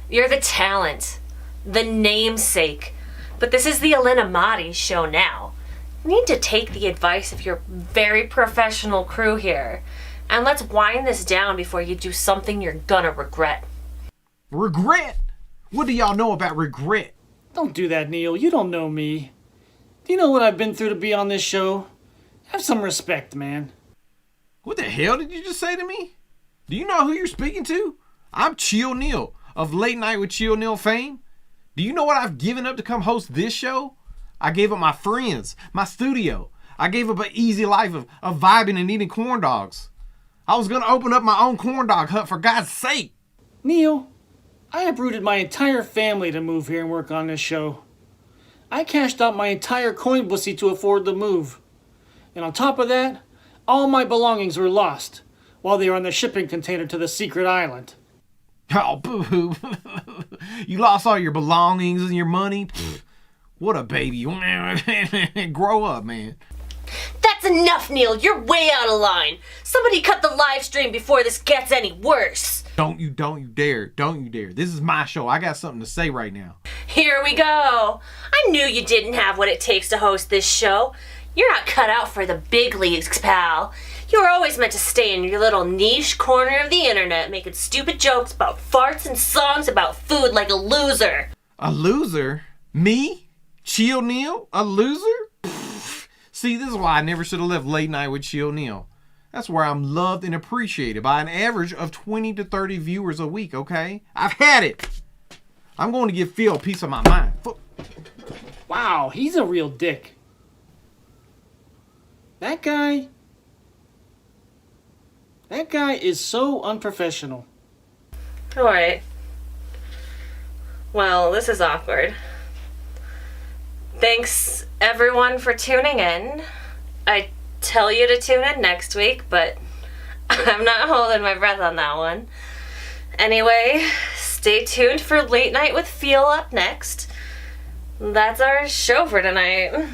You're the talent. The namesake. But this is the Illuminati show now. You need to take the advice of your very professional crew here. And let's wind this down before you do something you're gonna regret. Regret? What do y'all know about regret? Don't do that, Neil. You don't know me. Do you know what I've been through to be on this show? Have some respect, man. What the hell did you just say to me? Do you know who you're speaking to? I'm Chill Neil of Late Night with Chill Neil fame. Do you know what I've given up to come host this show? I gave up my friends, my studio. I gave up an easy life of vibing and eating corn dogs. I was going to open up my own corn dog hut, for God's sake. Neil, I uprooted my entire family to move here and work on this show. I cashed out my entire coin pussy to afford the move. And on top of that, all my belongings were lost while they were on the shipping container to the secret island. Oh, boo-hoo. You lost all your belongings and your money? Pfft, what a baby. Grow up, man. That's enough, Neil. You're way out of line. Somebody cut the live stream before this gets any worse. Don't you dare. This is my show. I got something to say right now. Here we go. I knew you didn't have what it takes to host this show. You're not cut out for the big leagues, pal. You were always meant to stay in your little niche corner of the internet, making stupid jokes about farts and songs about food like a loser. A loser? Me? Chill Neil? A loser? Pfft. See, this is why I never should have left Late Night with Chill Neil. That's where I'm loved and appreciated by an average of 20 to 30 viewers a week, okay? I've had it. I'm going to give Phil a piece of my mind. Wow, he's a real dick. That guy is so unprofessional. Alright. Well, this is awkward. Thanks, everyone, for tuning in. I tell you to tune in next week, but I'm not holding my breath on that one. Anyway, stay tuned for Late Night with Phil up next. That's our show for tonight.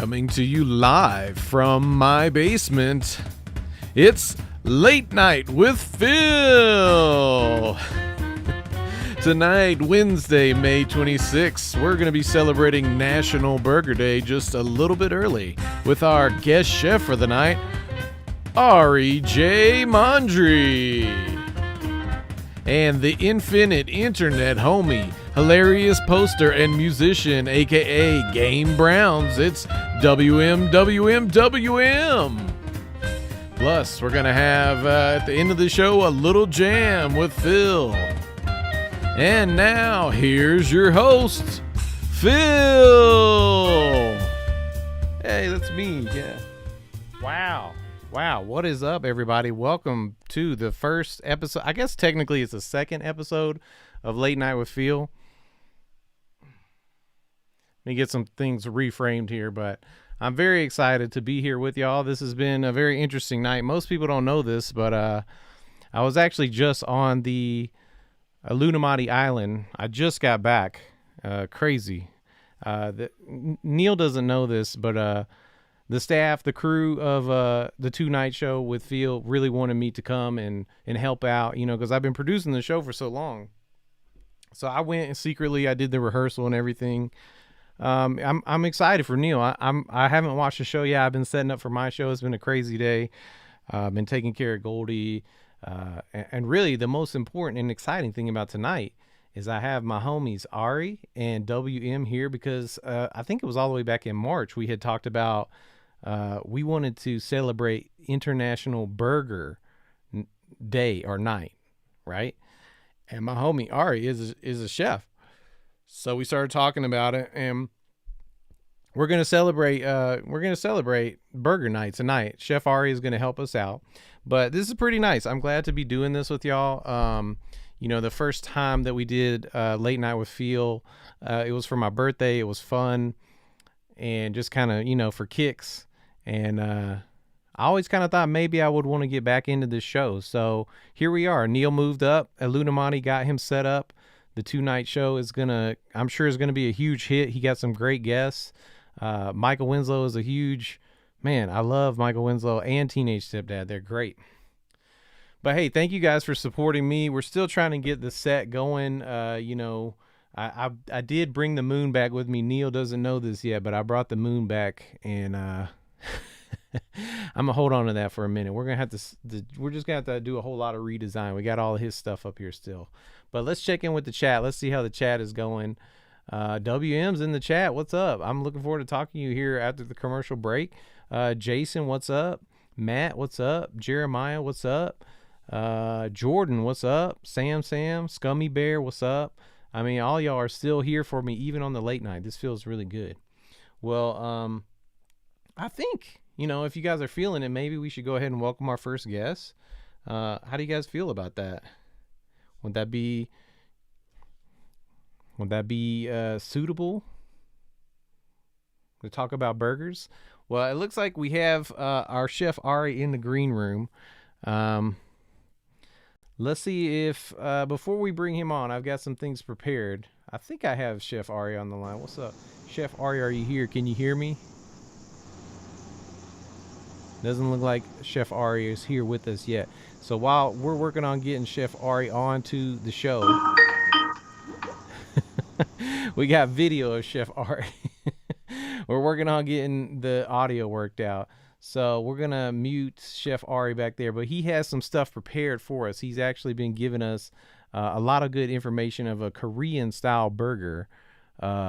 Coming to you live from my basement, it's Late Night with Phil. Tonight, Wednesday, May 26th, we're going to be celebrating National Burger Day just a little bit early with our guest chef for the night, Ari J. Mondry. And the infinite internet homie, hilarious poster and musician, aka Game Browns, it's WM. Plus, we're going to have, at the end of the show, a little jam with Phil. And now, here's your host, Phil. Hey, that's me, yeah. Wow, what is up, everybody? Welcome to the first episode. I guess technically it's the second episode of Late Night with Phil. Let me get some things reframed here, but I'm very excited to be here with y'all. This has been a very interesting night. Most people don't know this, but I was actually just on the Illuminati Island. I just got back. Crazy. Neil doesn't know this, but the staff, the crew of the two-night show with Phil really wanted me to come and help out, you know, because I've been producing the show for so long. So I went and secretly, I did the rehearsal and everything. I'm excited for Neil. I haven't watched the show yet. I've been setting up for my show. It's been a crazy day. I've been taking care of Goldie. And really the most important and exciting thing about tonight is I have my homies Ari and WM here because I think it was all the way back in March we had talked about we wanted to celebrate International Burger Day or night, right? And my homie Ari is a chef. So we started talking about it, and we're gonna celebrate Burger Night tonight. Chef Ari is gonna help us out. But this is pretty nice. I'm glad to be doing this with y'all. You know, the first time that we did Late Night with Phil, it was for my birthday. It was fun and just kind of, you know, for kicks. And I always kind of thought maybe I would want to get back into this show. So here we are. Neil moved up. Illuminati got him set up. The two-night show is I'm sure is going to be a huge hit. He got some great guests. Michael Winslow is a huge... Man, I love Michael Winslow and Teenage Stepdad. They're great. But hey, thank you guys for supporting me. We're still trying to get the set going. You know, I did bring the moon back with me. Neil doesn't know this yet, but I brought the moon back, and I'm gonna hold on to that for a minute. We're just gonna have to do a whole lot of redesign. We got all of his stuff up here still. But let's check in with the chat. Let's see how the chat is going. WM's in the chat. What's up? I'm looking forward to talking to you here after the commercial break. Jason, what's up? Matt, what's up? Jeremiah, what's up? Jordan, what's up? Sam, Scummy Bear, what's up? I mean, all y'all are still here for me, even on the late night. This feels really good. Well, I think, you know, if you guys are feeling it, maybe we should go ahead and welcome our first guest. How do you guys feel about that? Would that be suitable to talk about burgers? Well, it looks like we have our chef Ari in the green room. Let's see if before we bring him on, I've got some things prepared. I think I have Chef Ari on the line. What's up? Chef Ari, are you here? Can you hear me? Doesn't look like Chef Ari is here with us yet. So while we're working on getting Chef Ari onto the show, we got video of Chef Ari. We're working on getting the audio worked out. So we're going to mute Chef Ari back there, but he has some stuff prepared for us. He's actually been giving us a lot of good information of a Korean style burger.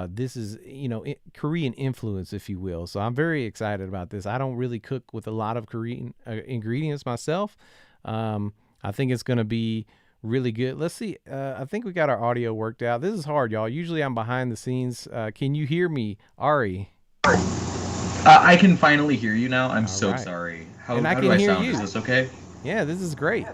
This is, you know, Korean influence, if you will. So I'm very excited about this. I don't really cook with a lot of Korean ingredients myself. I think it's going to be really good. Let's see. I think we got our audio worked out. This is hard, y'all. Usually I'm behind the scenes. Can you hear me, Ari? I can finally hear you now. I'm so right. sorry. How And I do can I hear sound? you. Is this okay? Yeah, this is great.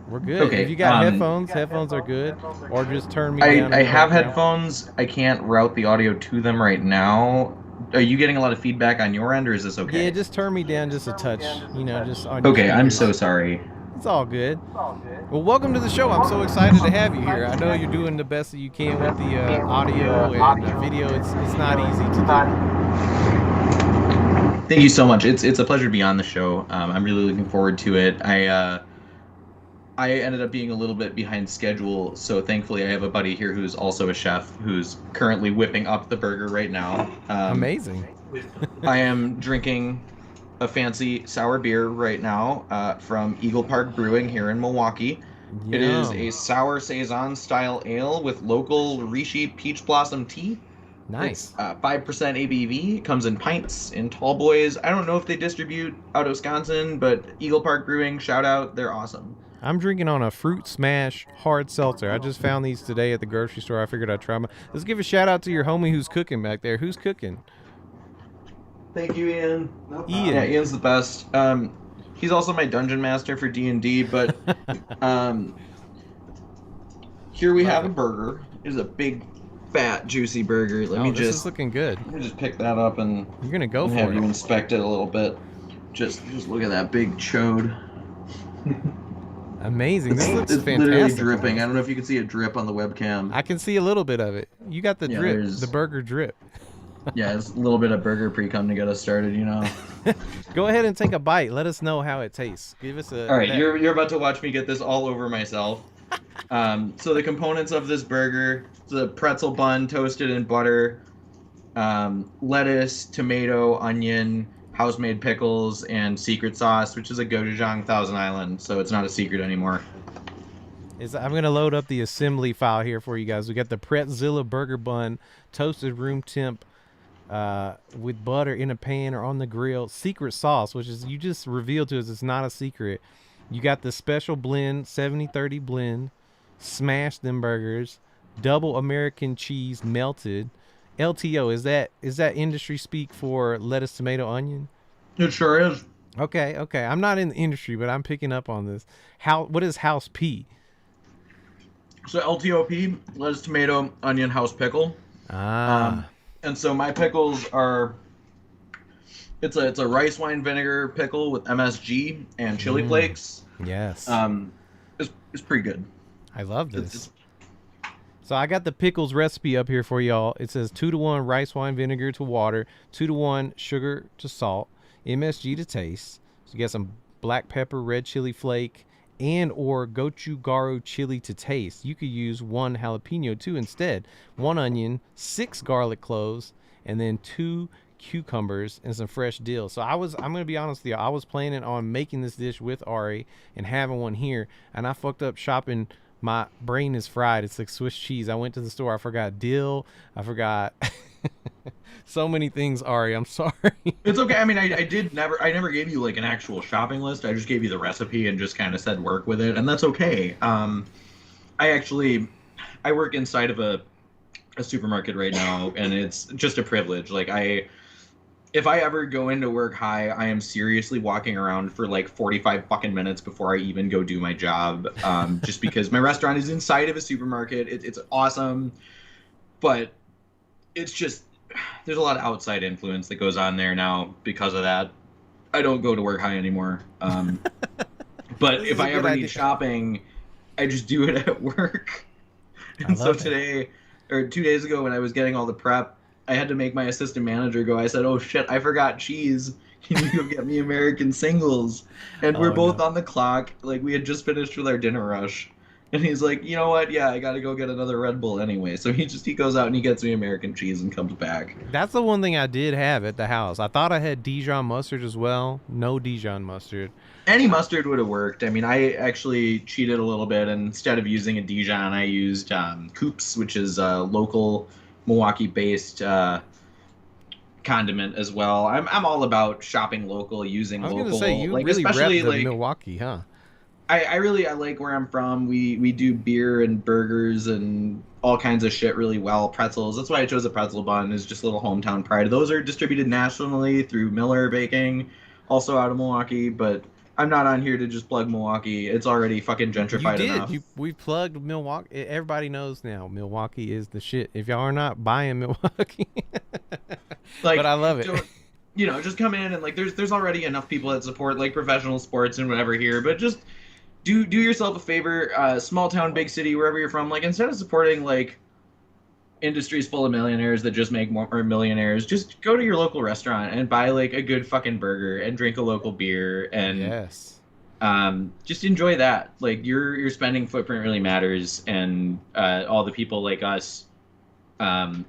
We're good. Okay, If you got headphones are good. Or just turn me down. I have headphones. I can't route the audio to them right now. Are you getting a lot of feedback on your end, or is this okay? Yeah, just turn me down just a touch. You know, just on. Okay, I'm so sorry. It's all good. Well, welcome to the show. I'm so excited to have you here. I know you're doing the best that you can with the audio and the video. It's not easy to do. Thank you so much. It's a pleasure to be on the show. I'm really looking forward to it. I ended up being a little bit behind schedule, so thankfully I have a buddy here who's also a chef who's currently whipping up the burger right now. Amazing. I am drinking a fancy sour beer right now from Eagle Park Brewing here in Milwaukee. It is a sour saison style ale with local Rishi peach blossom tea. Nice. It's 5% ABV. It comes in pints, in tall boys. I don't know if they distribute out of Wisconsin, but Eagle Park Brewing, shout out, they're awesome. I'm drinking on a Fruit Smash hard seltzer. I just found these today at the grocery store. I figured I'd try them. Let's give a shout out to your homie who's cooking back there. Who's cooking? Thank you, Ian. Ian. Yeah, Ian's the best. He's also my dungeon master for D&D, but here we have a burger. It's a big, fat, juicy burger. This is looking good. Let me just pick that up and you're gonna go for have it. you inspect it a little bit. Just look at that big chode. Amazing. This looks it's fantastic. Literally dripping. I don't know if you can see it drip on the webcam. I can see a little bit of it. You got the drip, the burger drip. Yeah, it's a little bit of burger pre-cum to get us started, you know. Go ahead and take a bite. Let us know how it tastes. Give us a. All right, you're about to watch me get this all over myself. So the components of this burger: the pretzel bun toasted in butter, lettuce, tomato, onion, house-made pickles, and secret sauce, which is a gochujang Thousand Island. So it's not a secret anymore. I'm gonna load up the assembly file here for you guys. We got the Pretzilla burger bun, toasted room temp. With butter in a pan or on the grill. Secret sauce, which is you just revealed to us it's not a secret. You got the special blend, 70-30 blend. Smash them burgers. Double American cheese melted. LTO, is that industry speak for lettuce, tomato, onion? It sure is. Okay. I'm not in the industry, but I'm picking up on this. What is House P? So LTOP, lettuce, tomato, onion, house pickle. And so my pickles are, it's a rice wine vinegar pickle with MSG and chili flakes. Yes. It's pretty good. I love this. So I got the pickles recipe up here for y'all. It says 2-to-1 rice wine vinegar to water, 2-to-1 sugar to salt, MSG to taste. So you got some black pepper, red chili flake, and or gochujang chili to taste. You could use 1 jalapeno too instead. 1 onion, 6 garlic cloves, and then 2 cucumbers and some fresh dill. So I'm gonna be honest with you, I was planning on making this dish with Ari and having one here, and I fucked up shopping. My brain is fried. It's like Swiss cheese. I went to the store, I forgot dill, I forgot so many things, Ari. I'm sorry. It's okay. I mean, I never gave you like an actual shopping list. I just gave you the recipe and just kind of said work with it, and that's okay. I work inside of a supermarket right now, and it's just a privilege. Like if I ever go into work high, I am seriously walking around for like 45 fucking minutes before I even go do my job. Just because my restaurant is inside of a supermarket. It's awesome, but it's just, there's a lot of outside influence that goes on there now because of that. I don't go to work high anymore. But if I ever need shopping, I just do it at work. And so today, or 2 days ago when I was getting all the prep, I had to make my assistant manager go. I said, oh shit, I forgot cheese. Can you go get me American singles? And we're both on the clock. Like, we had just finished with our dinner rush. And he's like, you know what? Yeah, I got to go get another Red Bull anyway. So he goes out and he gets me American cheese and comes back. That's the one thing I did have at the house. I thought I had Dijon mustard as well. No Dijon mustard. Any mustard would have worked. I mean, I actually cheated a little bit. And instead of using a Dijon, I used Coops, which is a local Milwaukee-based condiment as well. I'm all about shopping local, using local. I was going to say, you like, really especially rep the like Milwaukee, huh? I like where I'm from. We do beer and burgers and all kinds of shit really well. Pretzels. That's why I chose a pretzel bun. Is just a little hometown pride. Those are distributed nationally through Miller Baking, also out of Milwaukee. But I'm not on here to just plug Milwaukee. It's already fucking gentrified enough. We plugged Milwaukee. Everybody knows now Milwaukee is the shit. If y'all are not buying Milwaukee, but I love it. You know, just come in and like there's already enough people that support like professional sports and whatever here. But just do yourself a favor, small town, big city, wherever you're from. Like, instead of supporting like industry's full of millionaires that just make more millionaires. Just go to your local restaurant and buy like a good fucking burger and drink a local beer and Yes. just enjoy that. Like your spending footprint really matters, and all the people like us,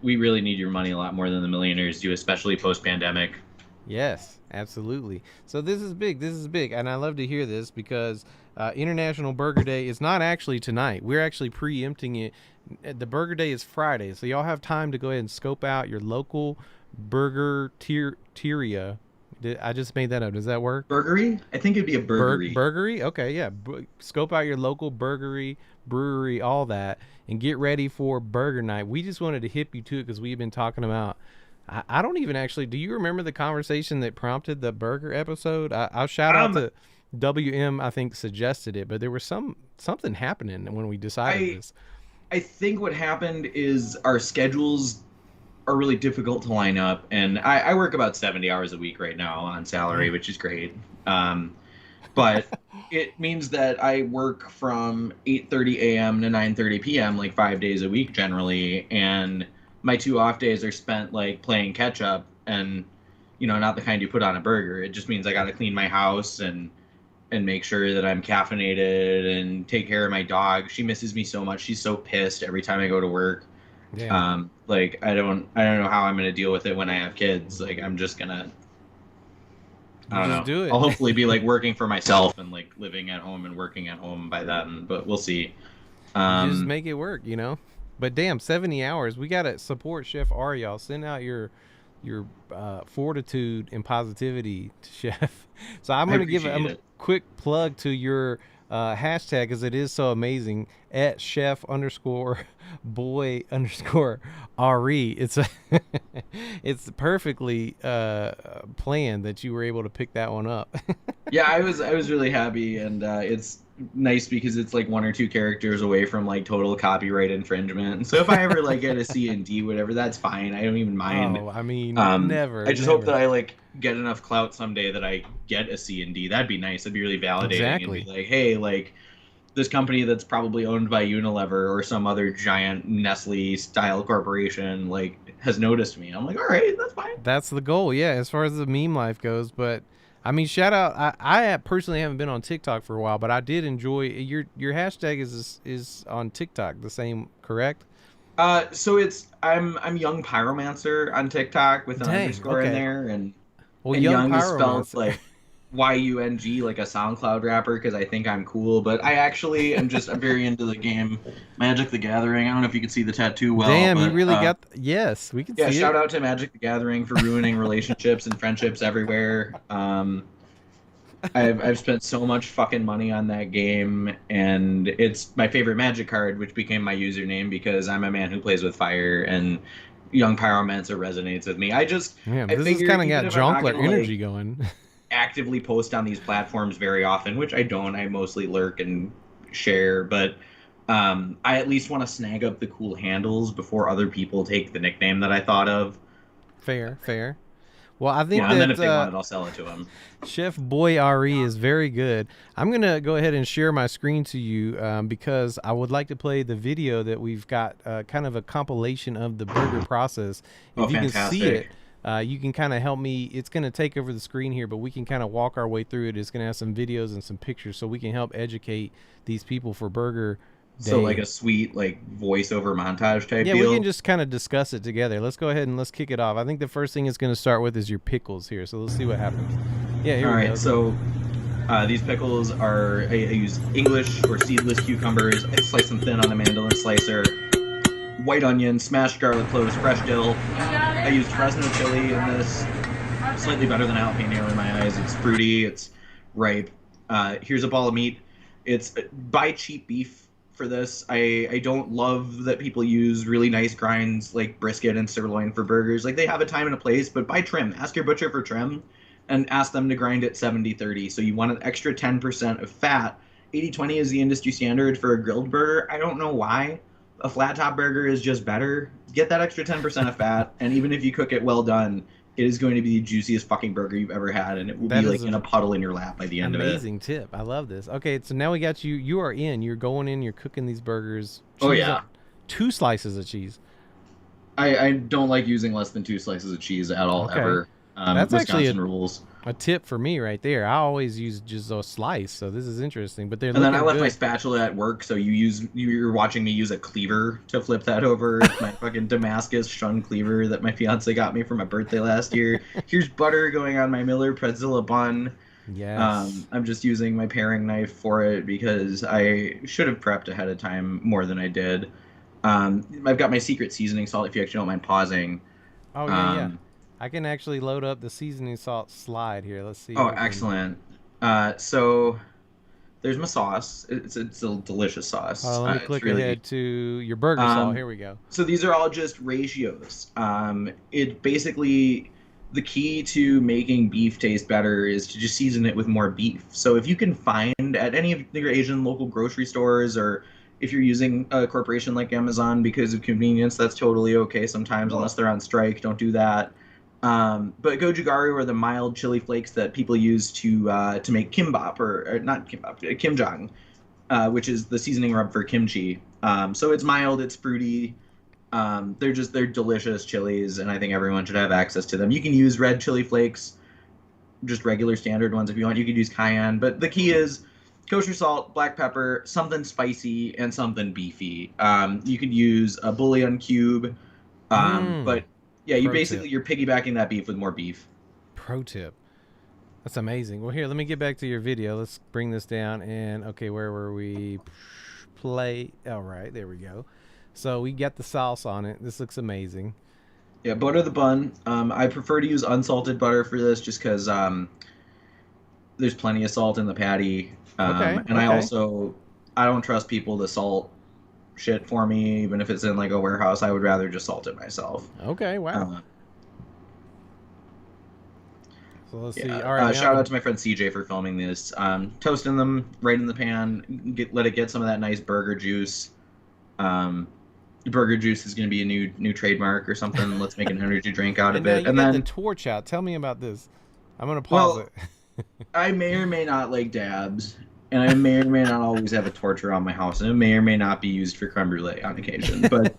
we really need your money a lot more than the millionaires do, especially post-pandemic. Yes, absolutely. So this is big. This is big, and I love to hear this because International Burger Day is not actually tonight. We're actually preempting it. The Burger Day is Friday, so y'all have time to go ahead and scope out your local burger tieria. I just made that up. Does that work? Burgery? I think it'd be a burgery. Burgery? Okay, yeah. Scope out your local burgery, brewery, all that, and get ready for Burger Night. We just wanted to hip you to it because we've been talking about. I don't even actually. Do you remember the conversation that prompted the burger episode? I'll shout out to WM. I think suggested it, but there was something happening when we decided this. I think what happened is our schedules are really difficult to line up, and I work about 70 hours a week right now on salary, which is great. But it means that I work from 8:30 a.m. to 9:30 p.m. like 5 days a week generally, and my 2 off days are spent like playing catch up, and not the kind you put on a burger. It just means I got to clean my house and make sure that I'm caffeinated and take care of my dog. She misses me so much. She's so pissed every time I go to work. Yeah. Like I don't know how I'm gonna deal with it when I have kids. Like I'm just gonna I don't know. Do it. I'll hopefully be like working for myself and like living at home and working at home by then, but we'll see. Just make it work, But damn, 70 hours. We gotta support Chef Ari, y'all. Send out your fortitude and positivity to Chef. So I'm gonna give a quick plug to your hashtag because it is so amazing at chef_boy_re. It's perfectly planned that you were able to pick that one up. Yeah, I was really happy, and it's nice because it's like 1 or 2 characters away from like total copyright infringement. And so if I ever like get a C&D, whatever, that's fine. I don't even mind. Oh, I mean, never. I just hope that I like get enough clout someday that I get a C&D. That'd be nice. That'd be really validating. Exactly. And be like, hey, like this company that's probably owned by Unilever or some other giant Nestle style corporation like has noticed me. I'm like, all right, that's fine. That's the goal, yeah, as far as the meme life goes. But I mean, shout out. I personally haven't been on TikTok for a while, but I did enjoy your hashtag is on TikTok the same, correct? So I'm Young Pyromancer on TikTok with an underscore in there, and Young is spelled like YUNG, like a SoundCloud rapper, because I think I'm cool. But I actually am I'm very into the game Magic the Gathering. I don't know if you can see the tattoo well. Damn, but, you really got yes, we can see it. Yeah, shout out to Magic the Gathering for ruining relationships and friendships everywhere. I've spent so much fucking money on that game, and it's my favorite Magic card, which became my username because I'm a man who plays with fire, and Young Pyromancer resonates with me. This has kind of got Jonkler energy going. Actively post on these platforms very often, which I don't. I mostly lurk and share, but I at least want to snag up the cool handles before other people take the nickname that I thought of. Fair. Well, I think and then if they want it, I'll sell it to them. Chef Boy RE is very good. I'm going to go ahead and share my screen to you because I would like to play the video that we've got, kind of a compilation of the burger process. If you fantastic. can see it, you can kind of help me. It's going to take over the screen here, but we can kind of walk our way through it. It's going to have some videos and some pictures so we can help educate these people for Burger Day. So like a sweet like voiceover montage type deal? Yeah, we can just kind of discuss it together. Let's go ahead and let's kick it off. I think the first thing it's going to start with is your pickles here. So let's see what happens. Yeah, here we go. So these pickles are, I use English or seedless cucumbers. I slice them thin on a mandolin slicer. White onion, smashed garlic cloves, fresh dill. I used Fresno chili in this. Slightly better than jalapeno in my eyes. It's fruity. It's ripe. Here's a ball of meat. It's buy cheap beef for this. I don't love that people use really nice grinds like brisket and sirloin for burgers. Like they have a time and a place, but buy trim. Ask your butcher for trim and ask them to grind it 70-30. So you want an extra 10% of fat. 80-20 is the industry standard for a grilled burger. I don't know why. A flat top burger is just better. Get that extra 10% of fat, and even if you cook it well done, it is going to be the juiciest fucking burger you've ever had, and it will be like in a puddle in your lap by the end of it. Amazing tip. I love this. Okay, so now we got you. You are in. You're going in. You're cooking these burgers. Oh, yeah. 2 slices of cheese. I don't like using less than 2 slices of cheese at all, Okay. ever. That's Wisconsin actually rules. a tip for me right there. I always use just a slice, so this is interesting. But they're And then I looking left my good. spatula at work, so you're watching me use a cleaver to flip that over. My fucking Damascus shun cleaver that my fiance got me for my birthday last year. Here's butter going on my Miller Pretzilla bun. Yes. I'm just using my paring knife for it because I should have prepped ahead of time more than I did. I've got my secret seasoning salt if you actually don't mind pausing. Oh yeah. I can actually load up the seasoning salt slide here. Let's see. Oh, if I can- excellent. So there's my sauce. It's a delicious sauce. Let me It's click really ahead to your burger salt. Here we go. So these are all just ratios. It basically, the key to making beef taste better is to just season it with more beef. So if you can find at any of your Asian local grocery stores, or if you're using a corporation like Amazon because of convenience, that's totally okay sometimes, unless they're on strike. Don't do that. But gochugaru are the mild chili flakes that people use to make kimbap, or not kimbap, kimjang, which is the seasoning rub for kimchi. So it's mild, it's fruity. They're delicious chilies, and I think everyone should have access to them. You can use red chili flakes, just regular standard ones if you want. You could use cayenne, but the key is kosher salt, black pepper, something spicy, and something beefy. You could use a bouillon cube, but yeah, you're piggybacking that beef with more beef. Pro tip. That's amazing. Well, here, let me get back to your video. Let's bring this down. And okay, where were we? Play. All right, there we go. So we got the sauce on it. This looks amazing. Yeah, butter the bun. I prefer to use unsalted butter for this just because there's plenty of salt in the patty. I don't trust people to salt shit for me, even if it's in like a warehouse. I would rather just salt it myself. Okay, wow. So let's see. All right. Shout out to my friend CJ for filming this. Toasting them right in the pan. Let it get some of that nice burger juice. Burger juice is going to be a new trademark or something. Let's make an energy drink out of it. And then the torch out. Tell me about this. I'm going to pause it. I may or may not like dabs, and I may or may not always have a torch around my house, and it may or may not be used for creme brulee on occasion. But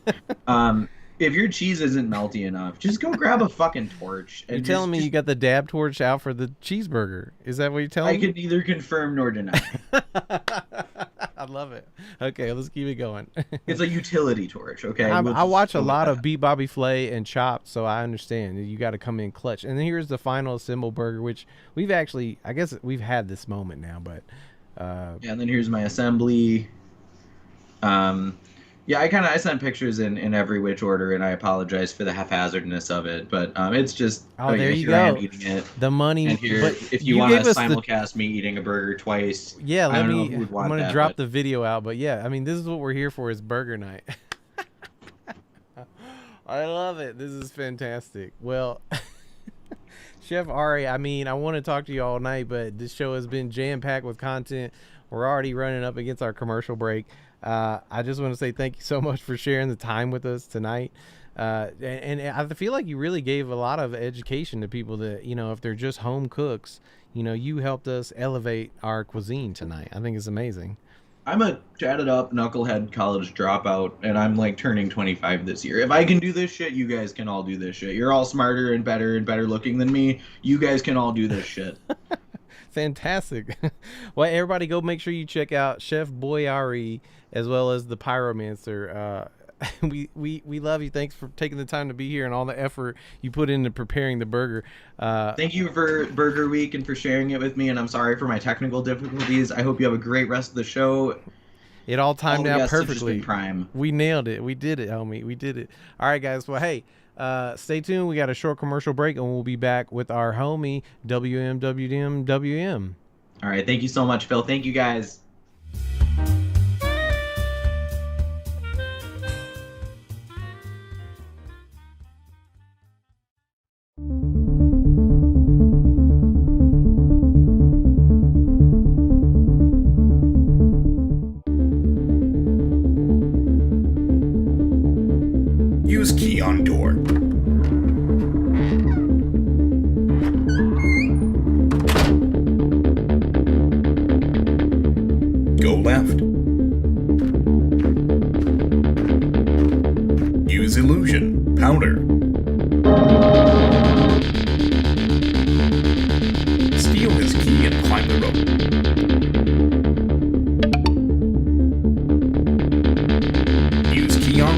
if your cheese isn't melty enough, just go grab a fucking torch. You're telling me you got the dab torch out for the cheeseburger? Is that what you're telling me? I can neither confirm nor deny. I love it. Okay, let's keep it going. It's a utility torch, okay? I watch a lot of Beat Bobby Flay and Chopped, so I understand. You got to come in clutch. And then here's the final assemble burger, which we've actually, I guess we've had this moment now, but... yeah, and then here's my assembly. Yeah, I sent pictures in every which order, and I apologize for the haphazardness of it, but it's just there you here go. I am eating it. The money. And here, but if you want to simulcast me eating a burger twice, yeah, I don't know who would want I'm gonna that, drop the video out, but yeah, I mean, this is what we're here for, is burger night. I love it. This is fantastic. Well, Chef Ari, I mean, I want to talk to you all night, but this show has been jam-packed with content. We're already running up against our commercial break. I just want to say thank you so much for sharing the time with us tonight. And I feel like you really gave a lot of education to people that, you know, if they're just home cooks, you know, you helped us elevate our cuisine tonight. I think it's amazing. I'm a tatted up knucklehead college dropout, and I'm like turning 25 this year. If I can do this shit, you guys can all do this shit. You're all smarter and better looking than me. You guys can all do this shit. Fantastic. Well, everybody go make sure you check out Chef Boyari as well as the Pyromancer. We love you. Thanks for taking the time to be here and all the effort you put into preparing the burger. Thank you for Burger Week and for sharing it with me, and I'm sorry for my technical difficulties. I hope you have a great rest of the show. It all timed out perfectly. Prime. We nailed it. We did it, homie. We did it. All right, guys. Well, hey, stay tuned. We got a short commercial break, and we'll be back with our homie WM. All right. Thank you so much, Phil. Thank you, guys. Use key on door. Go left. Use illusion. Pound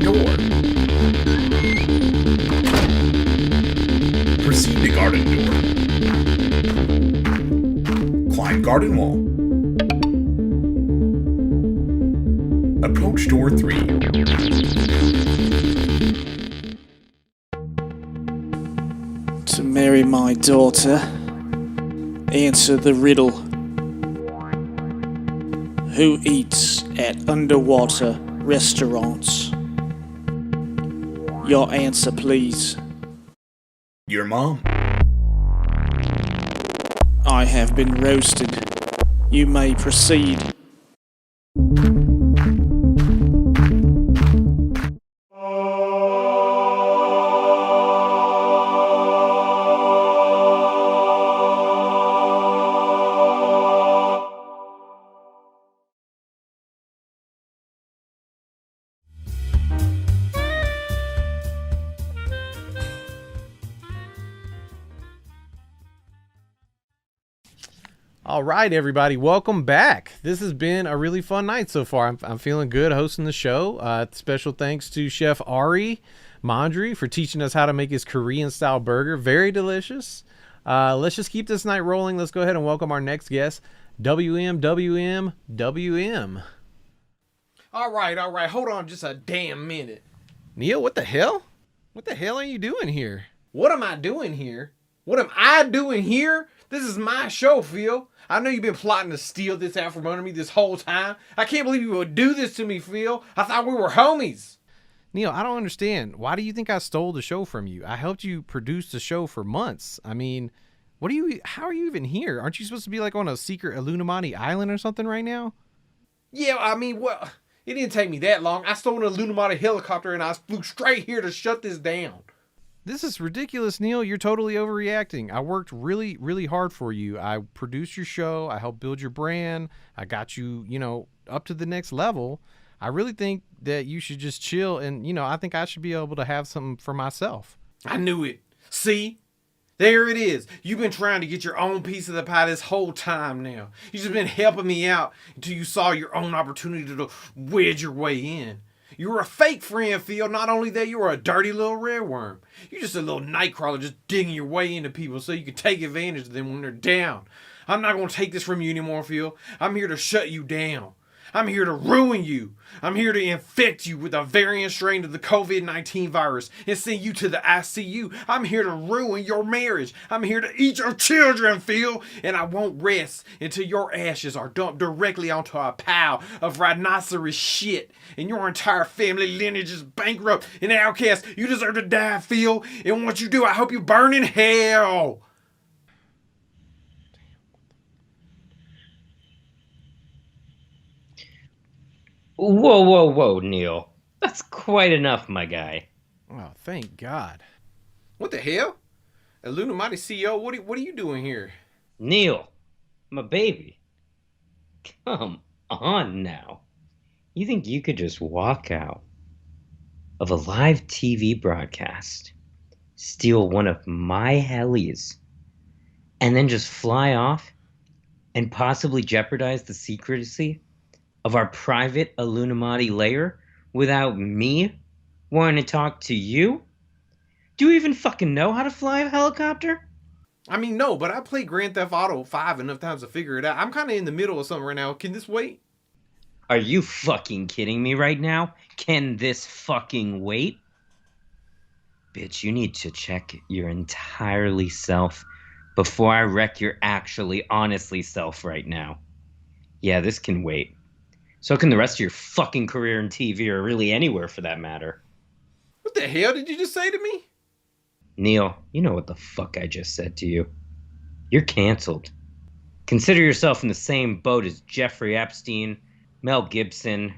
door. Proceed to garden door. Climb garden wall. Approach door 3. To marry my daughter, answer the riddle. Who eats at underwater restaurants? Your answer, please. Your mom. I have been roasted. You may proceed. All right, everybody, welcome back. This has been a really fun night so far. I'm feeling good hosting the show. Special thanks to Chef Ari Mondry for teaching us how to make his Korean-style burger. Very delicious. Let's just keep this night rolling. Let's go ahead and welcome our next guest, WM. All right. Hold on just a damn minute. Neil, what the hell? What the hell are you doing here? What am I doing here? What am I doing here? This is my show, Phil. I know you've been plotting to steal this out from under me this whole time. I can't believe you would do this to me, Phil. I thought we were homies. Neil, I don't understand. Why do you think I stole the show from you? I helped you produce the show for months. I mean, how are you even here? Aren't you supposed to be like on a secret Illuminati island or something right now? Yeah, I mean, well, it didn't take me that long. I stole an Illuminati helicopter and I flew straight here to shut this down. This is ridiculous, Neil. You're totally overreacting. I worked really, really hard for you. I produced your show. I helped build your brand. I got you, up to the next level. I really think that you should just chill and, I think I should be able to have something for myself. I knew it. See? There it is. You've been trying to get your own piece of the pie this whole time now. You've just been helping me out until you saw your own opportunity to wedge your way in. You were a fake friend, Phil. Not only that, you were a dirty little red worm. You're just a little nightcrawler just digging your way into people so you can take advantage of them when they're down. I'm not going to take this from you anymore, Phil. I'm here to shut you down. I'm here to ruin you. I'm here to infect you with a variant strain of the COVID-19 virus and send you to the ICU. I'm here to ruin your marriage. I'm here to eat your children, Phil. And I won't rest until your ashes are dumped directly onto a pile of rhinoceros shit. And your entire family lineage is bankrupt and outcast. You deserve to die, Phil. And once you do, I hope you burn in hell. Whoa, Neil. That's quite enough, my guy. Oh, thank God. What the hell? Illuminati CEO, what are you doing here? Neil, my baby. Come on now. You think you could just walk out of a live TV broadcast, steal one of my helis, and then just fly off and possibly jeopardize the secrecy of our private Illuminati lair without me wanting to talk to you? Do you even fucking know how to fly a helicopter? I mean, no, but I played Grand Theft Auto 5 enough times to figure it out. I'm kind of in the middle of something right now. Can this wait? Are you fucking kidding me right now? Can this fucking wait? Bitch, you need to check your entirely self before I wreck your actually honestly self right now. Yeah, this can wait. So can the rest of your fucking career in TV, or really anywhere for that matter. What the hell did you just say to me? Neil, you know what the fuck I just said to you. You're canceled. Consider yourself in the same boat as Jeffrey Epstein, Mel Gibson,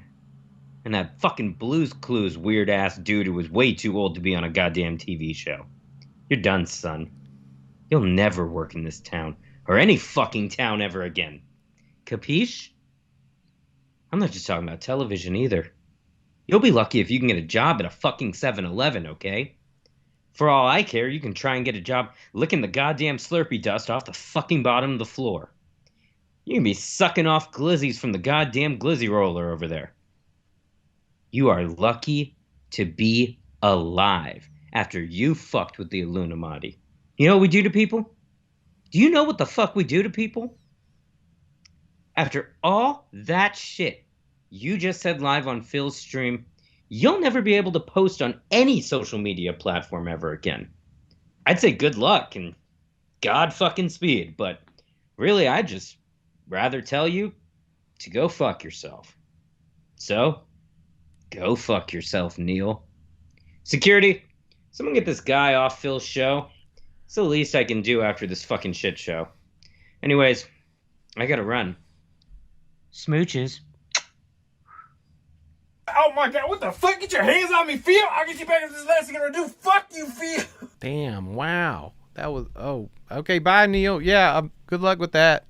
and that fucking Blue's Clues weird-ass dude who was way too old to be on a goddamn TV show. You're done, son. You'll never work in this town, or any fucking town ever again. Capiche? I'm not just talking about television either. You'll be lucky if you can get a job at a fucking 7-Eleven, okay? For all I care, you can try and get a job licking the goddamn Slurpee dust off the fucking bottom of the floor. You can be sucking off glizzies from the goddamn glizzy roller over there. You are lucky to be alive after you fucked with the Illuminati. You know what we do to people? Do you know what the fuck we do to people? After all that shit you just said live on Phil's stream, you'll never be able to post on any social media platform ever again. I'd say good luck and God fucking speed, but really I'd just rather tell you to go fuck yourself. So, go fuck yourself, Neil. Security, someone get this guy off Phil's show. It's the least I can do after this fucking shit show. Anyways, I gotta run. Smooches. Oh my god, what the fuck? Get your hands on me, Phil! I'll get you back if this is the last thing I'm gonna do. Fuck you, Phil! Damn, wow. That was, okay, bye, Neil. Yeah, good luck with that.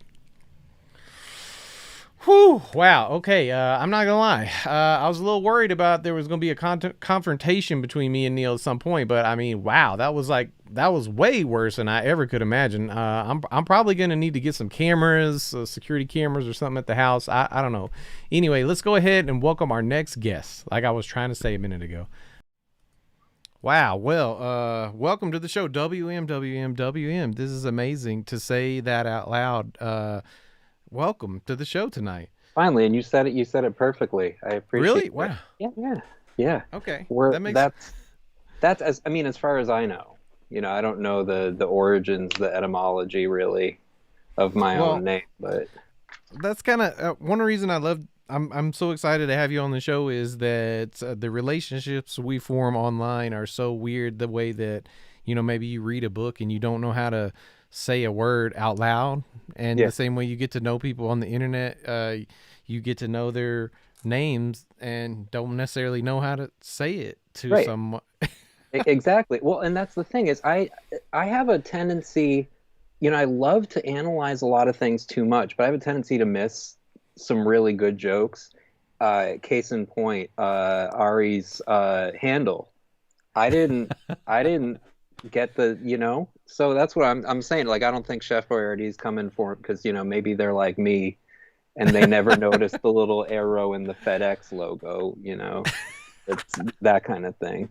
Whew, wow, okay, I'm not gonna lie. I was a little worried about there was gonna be a confrontation between me and Neil at some point, but I mean, wow, that was way worse than I ever could imagine. I'm probably gonna need to get some cameras, security cameras or something at the house. I don't know. Anyway, let's go ahead and welcome our next guest, like I was trying to say a minute ago. Wow, well, welcome to the show, WM. This is amazing to say that out loud. Welcome to the show tonight. Finally, and you said it perfectly. I appreciate it. Really? Wow. Yeah. Okay. That's as far as I know. You know, I don't know the origins, the etymology really of my own name, but that's kind of one reason I'm so excited to have you on the show is that the relationships we form online are so weird, the way that, you know, maybe you read a book and you don't know how to say a word out loud, and the same way you get to know people on the internet, you get to know their names and don't necessarily know how to say it to someone. Exactly. Well, and that's the thing is I have a tendency, you know, I love to analyze a lot of things too much, but I have a tendency to miss some really good jokes. Case in point, Ari's handle. I didn't get the, you know, so that's what I'm saying. Like, I don't think Chef Boyardee's coming for him because, you know, maybe they're like me and they never noticed the little arrow in the FedEx logo, you know. It's that kind of thing.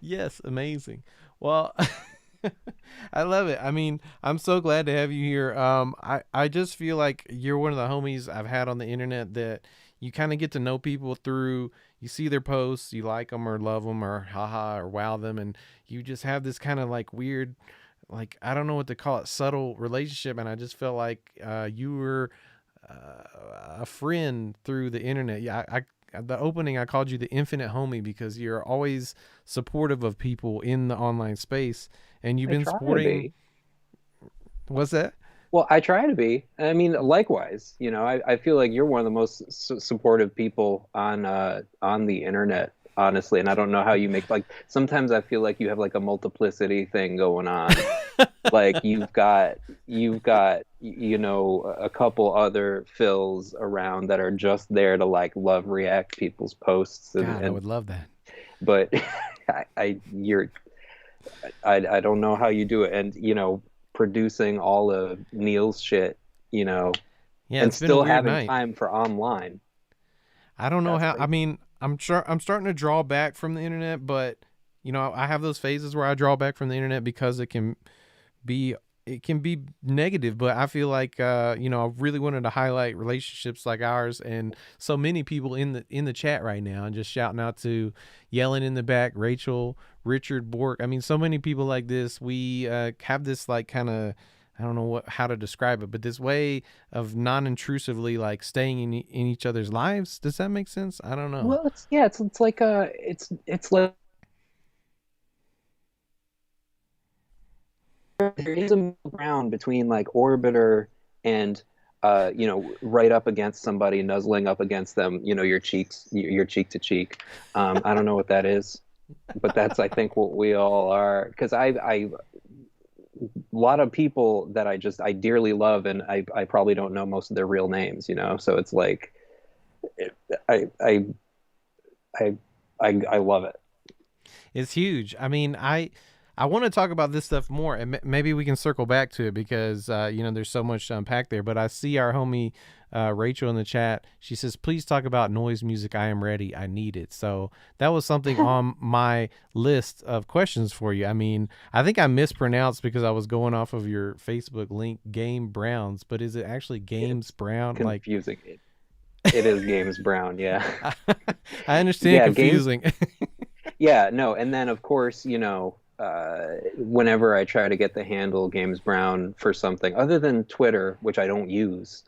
Yes, amazing. Well, I love it. I mean, I'm so glad to have you here. I just feel like you're one of the homies I've had on the internet that you kind of get to know people through, you see their posts, you like them or love them or haha or wow them, and you just have this kind of like weird, like, I don't know what to call it, subtle relationship. And I just felt like you were a friend through the internet. Yeah, the opening, I called you the infinite homie because you're always supportive of people in the online space, and you've been supporting. What's that? Well, I try to be. I mean, likewise, you know, I feel like you're one of the most supportive people on the internet, honestly. And I don't know how you make, like, sometimes I feel like you have like a multiplicity thing going on. Like you've got, you know, a couple other Phils around that are just there to like love react people's posts. And, God, I would love that. But I don't know how you do it. And, you know, producing all of Neil's shit, you know, and still having time for online. I don't know how, I mean, I'm starting to draw back from the internet, but you know, I have those phases where I draw back from the internet because it can be negative, but I feel like, you know, I really wanted to highlight relationships like ours, and so many people in the chat right now, and just shouting out to Yelling in the back, Rachel, Richard, Bork. I mean, so many people like this. We have this like kind of, I don't know how to describe it, but this way of non-intrusively like staying in each other's lives. Does that make sense? I don't know. Well, it's like it's like there is a middle ground between like Orbiter and you know, right up against somebody, nuzzling up against them, you know, your cheek to cheek. I don't know what that is, but that's, I think, what we all are. Because I a lot of people that I dearly love, and I probably don't know most of their real names, you know. So it's like I love it. It's huge. I mean, I I want to talk about this stuff more, and maybe we can circle back to it because there's so much to unpack there. But I see our homie Rachel in the chat. She says, "Please talk about noise music. I am ready. I need it." So that was something on my list of questions for you. I mean, I think I mispronounced because I was going off of your Facebook link, Game Browns, but is it actually Games Brown? Confusing. It is Games Brown. Yeah. I understand confusing. Yeah. No. And then of course, whenever I try to get the handle Games Brown for something other than Twitter, which I don't use,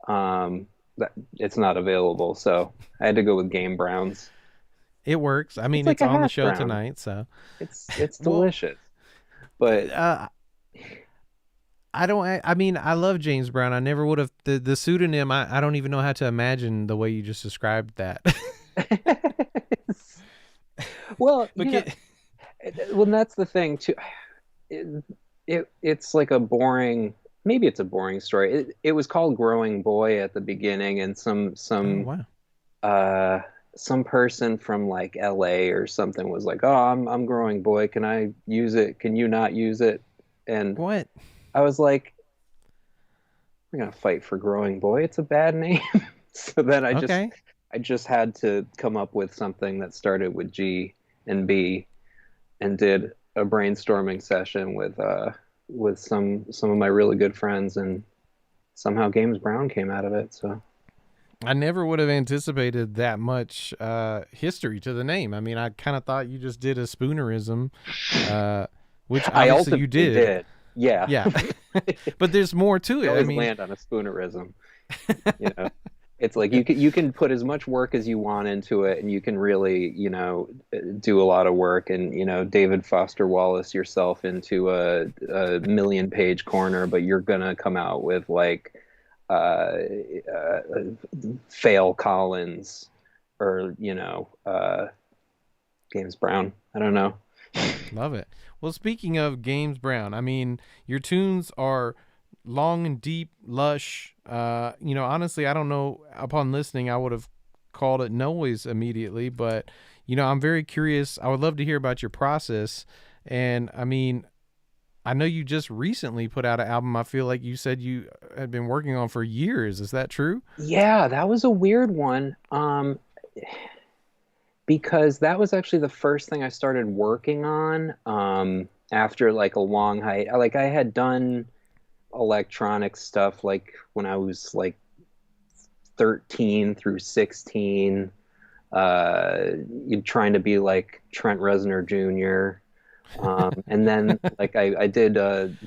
it's not available. So I had to go with Game Browns. It works. I mean, it's on the show tonight, so it's delicious. But I love James Brown. I never would have the pseudonym. I don't even know how to imagine the way you just described that. Well, well, that's the thing too. It's like maybe it's a boring story. It was called Growing Boy at the beginning, and some person from like LA or something was like, "Oh, I'm Growing Boy. Can I use it? Can you not use it?" And what? I was like, "We're gonna fight for Growing Boy. It's a bad name." So then I just had to come up with something that started with G and B, and did a brainstorming session with some of my really good friends, and somehow Games Brown came out of it. So I never would have anticipated that much history to the name. I mean, I kind of thought you just did a spoonerism, which obviously you did. Yeah. But there's more to it. I mean, land on a spoonerism. It's like you can put as much work as you want into it, and you can really, do a lot of work, and David Foster Wallace yourself into a 1,000,000-page corner, but you're gonna come out with like Fail Collins or James Brown. I don't know. Love it. Well, speaking of James Brown, I mean, your tunes are long and deep, lush. Honestly, I don't know. Upon listening, I would have called it noise immediately, but I'm very curious. I would love to hear about your process. And I mean, I know you just recently put out an album. I feel like you said you had been working on for years. Is that true? Yeah, that was a weird one. Because that was actually the first thing I started working on after like a long hiatus. Like I had done electronic stuff like when I was like 13 through 16, trying to be like Trent Reznor Jr. And then like I did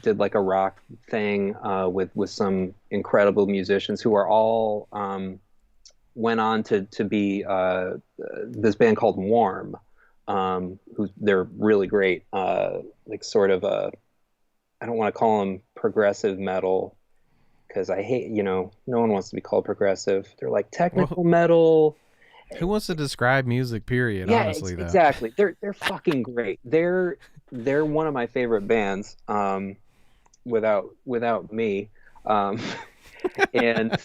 like a rock thing with some incredible musicians who are all went on to be this band called Warm, who they're really great, like sort of I don't want to call them progressive metal because I hate, no one wants to be called progressive. They're like technical metal. Who wants to describe music, period? Yeah, honestly, though. Exactly. They're fucking great. They're one of my favorite bands, without me. And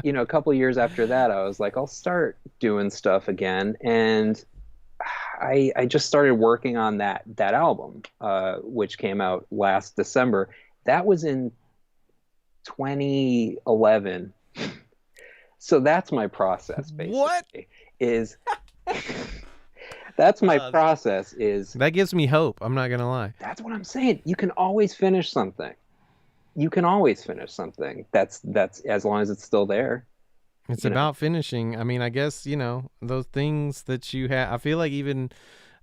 a couple years after that, I was like, I'll start doing stuff again, and I just started working on that album, which came out last December. That was in 2011. So that's my process, basically. What? That's my process. That gives me hope. I'm not gonna lie. That's what I'm saying. You can always finish something. That's as long as it's still there. It's about finishing. I mean, I guess, those things that you have. I feel like even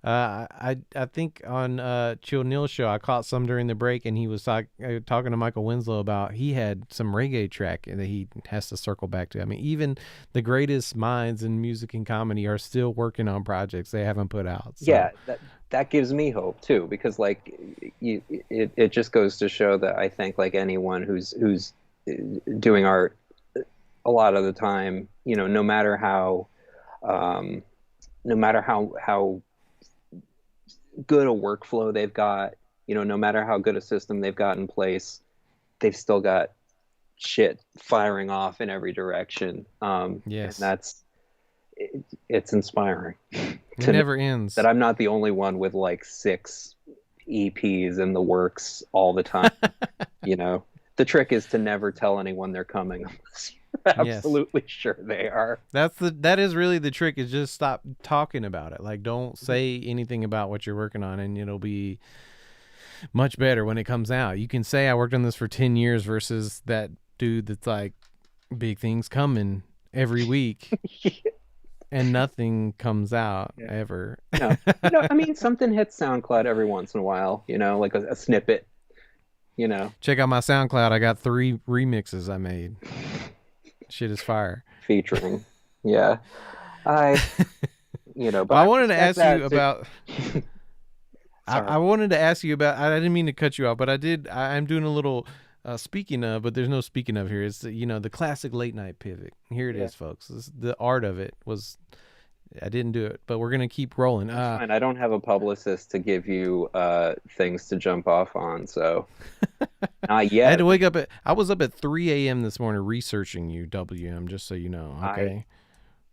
I think on Chill Neil's show, I caught some during the break, and he was talking to Michael Winslow about he had some reggae track that he has to circle back to. I mean, even the greatest minds in music and comedy are still working on projects they haven't put out. So. Yeah, that gives me hope too, because like it just goes to show that I think like anyone who's doing art, a lot of the time, no matter how good a workflow they've got, no matter how good a system they've got in place, they've still got shit firing off in every direction. Yes. And it's inspiring. It never ends. That I'm not the only one with like 6 EPs in the works all the time. You know, the trick is to never tell anyone they're coming unless you're absolutely sure they are. That is really the trick, is just stop talking about it. Like, don't say anything about what you're working on, and it'll be much better when it comes out. You can say I worked on this for 10 years versus that dude that's like, big things coming every week and nothing comes out ever. No, I mean, something hits SoundCloud every once in a while, you know, like a snippet, you know. Check out my SoundCloud. I got 3 remixes I made. Shit is fire. Featuring. Yeah. But I wanted to ask you about I wanted to ask you about, I didn't mean to cut you off, but I'm doing a little speaking of, but there's no speaking of here. It's, the classic late night pivot. Here it is, folks. The art of it was, I didn't do it, but we're going to keep rolling. Fine. I don't have a publicist to give you things to jump off on, so not yet. I had to wake up I was up at 3 a.m. this morning researching you, WM, just so you know. Okay.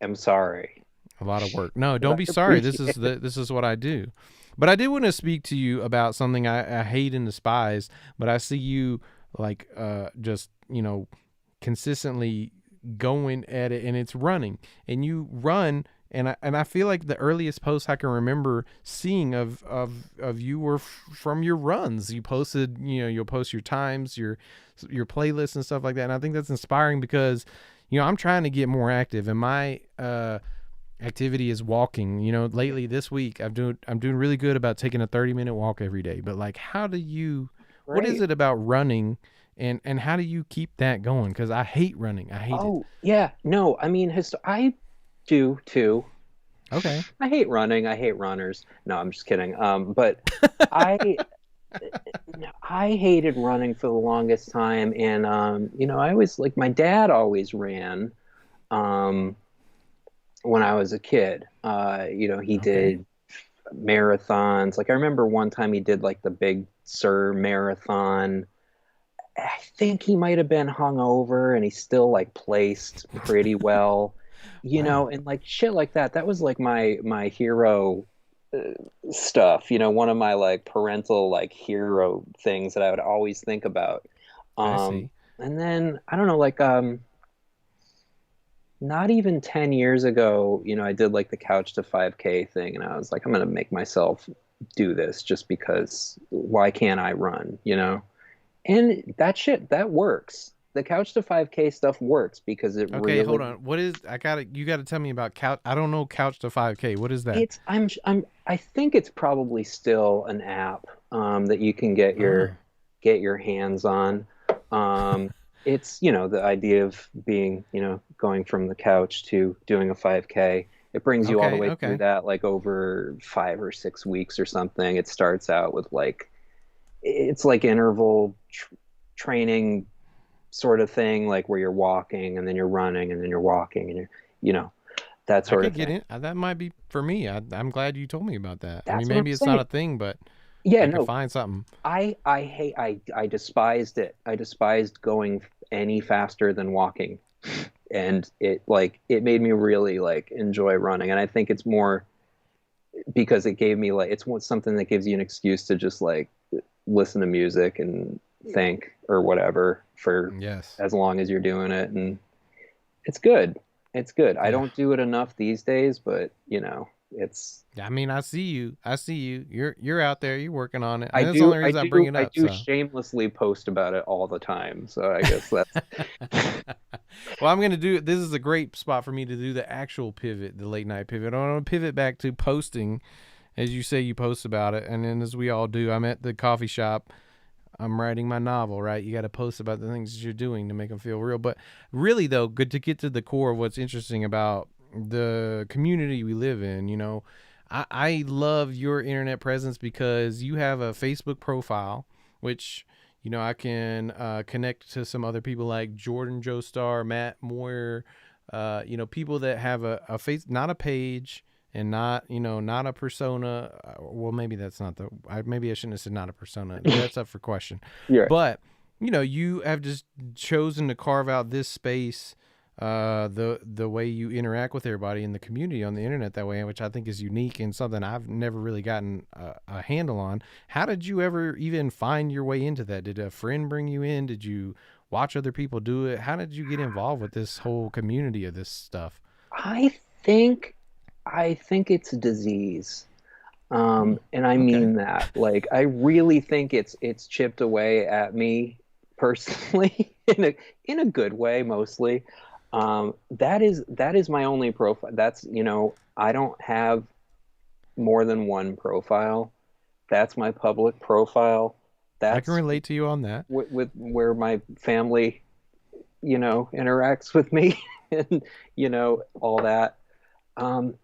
I'm sorry. A lot of work. No, don't be sorry. This is what I do. But I did want to speak to you about something I hate and despise, but I see you like just, consistently going at it, and it's running. And you run, and I feel like the earliest post I can remember seeing of you were from your runs. You posted, you'll post your times, your playlists and stuff like that. And I think that's inspiring because, I'm trying to get more active, and my activity is walking. Lately this week I'm doing really good about taking a 30-minute walk every day. But like, what is it about running, and how do you keep that going? Because I hate running. I hate it. Oh yeah, no, I mean, I do too. Okay. I hate running. I hate runners. No, I'm just kidding. But I hated running for the longest time, and I always, like, my dad always ran. When I was a kid, he did marathons. Like, I remember one time he did like the Big Sur marathon. I think he might have been hungover, and he still like placed pretty well, and like shit like that. That was like my hero stuff. One of my like parental like hero things that I would always think about. I see. And then I don't know, like not even 10 years ago, I did like the couch to 5K thing, and I was like, I'm going to make myself do this just because why can't I run, And that works. The couch to 5K stuff works because it really... Okay, hold on. You got to tell me about couch. I don't know couch to 5K. What is that? I think it's probably still an app that you can get your hands on. It's, the idea of being, going from the couch to doing a 5K. It brings you all the way through that, like over 5 or 6 weeks or something. It starts out with it's like interval training sort of thing, like where you're walking and then you're running and then you're walking and you're, that sort of thing. Get in. That might be for me. I'm glad you told me about that. That's I mean, maybe it's not a thing, but I could find something. I despised it. I despised going any faster than walking, and it made me really like enjoy running. And I think it's more because it gave me it's something that gives you an excuse to just like listen to music and think or whatever for as long as you're doing it, and it's good. Yeah. I don't do it enough these days, but it's... I mean, I see you. You're out there. You're working on it. I That's the only reason I bring it up. I do shamelessly post about it all the time, so I guess that's... Well, I'm going to do... This is a great spot for me to do the actual pivot, the late night pivot. I want to pivot back to posting. As you say, you post about it, and then as we all do, I'm at the coffee shop. I'm writing my novel, right? You got to post about the things that you're doing to make them feel real. But really, though, good to get to the core of what's interesting about the community we live in. I love your internet presence because you have a Facebook profile, which, I can connect to some other people like Jordan Joestar, Matt Moyer, people that have a face, not a page, and not a persona. Well, maybe that's not maybe I shouldn't have said not a persona. That's up for question. Yeah. But, you have just chosen to carve out this space the way you interact with everybody in the community on the internet that way, which I think is unique and something I've never really gotten a handle on. How did you ever even find your way into that? Did a friend bring you in? Did you watch other people do it? How did you get involved with this whole community of this stuff? I think it's a disease. And I mean that. Like, I really think it's chipped away at me personally in a good way, mostly. That is my only profile. That's, I don't have more than one profile. That's my public profile. That's I can relate to you on that. with where my family, interacts with me and, all that. And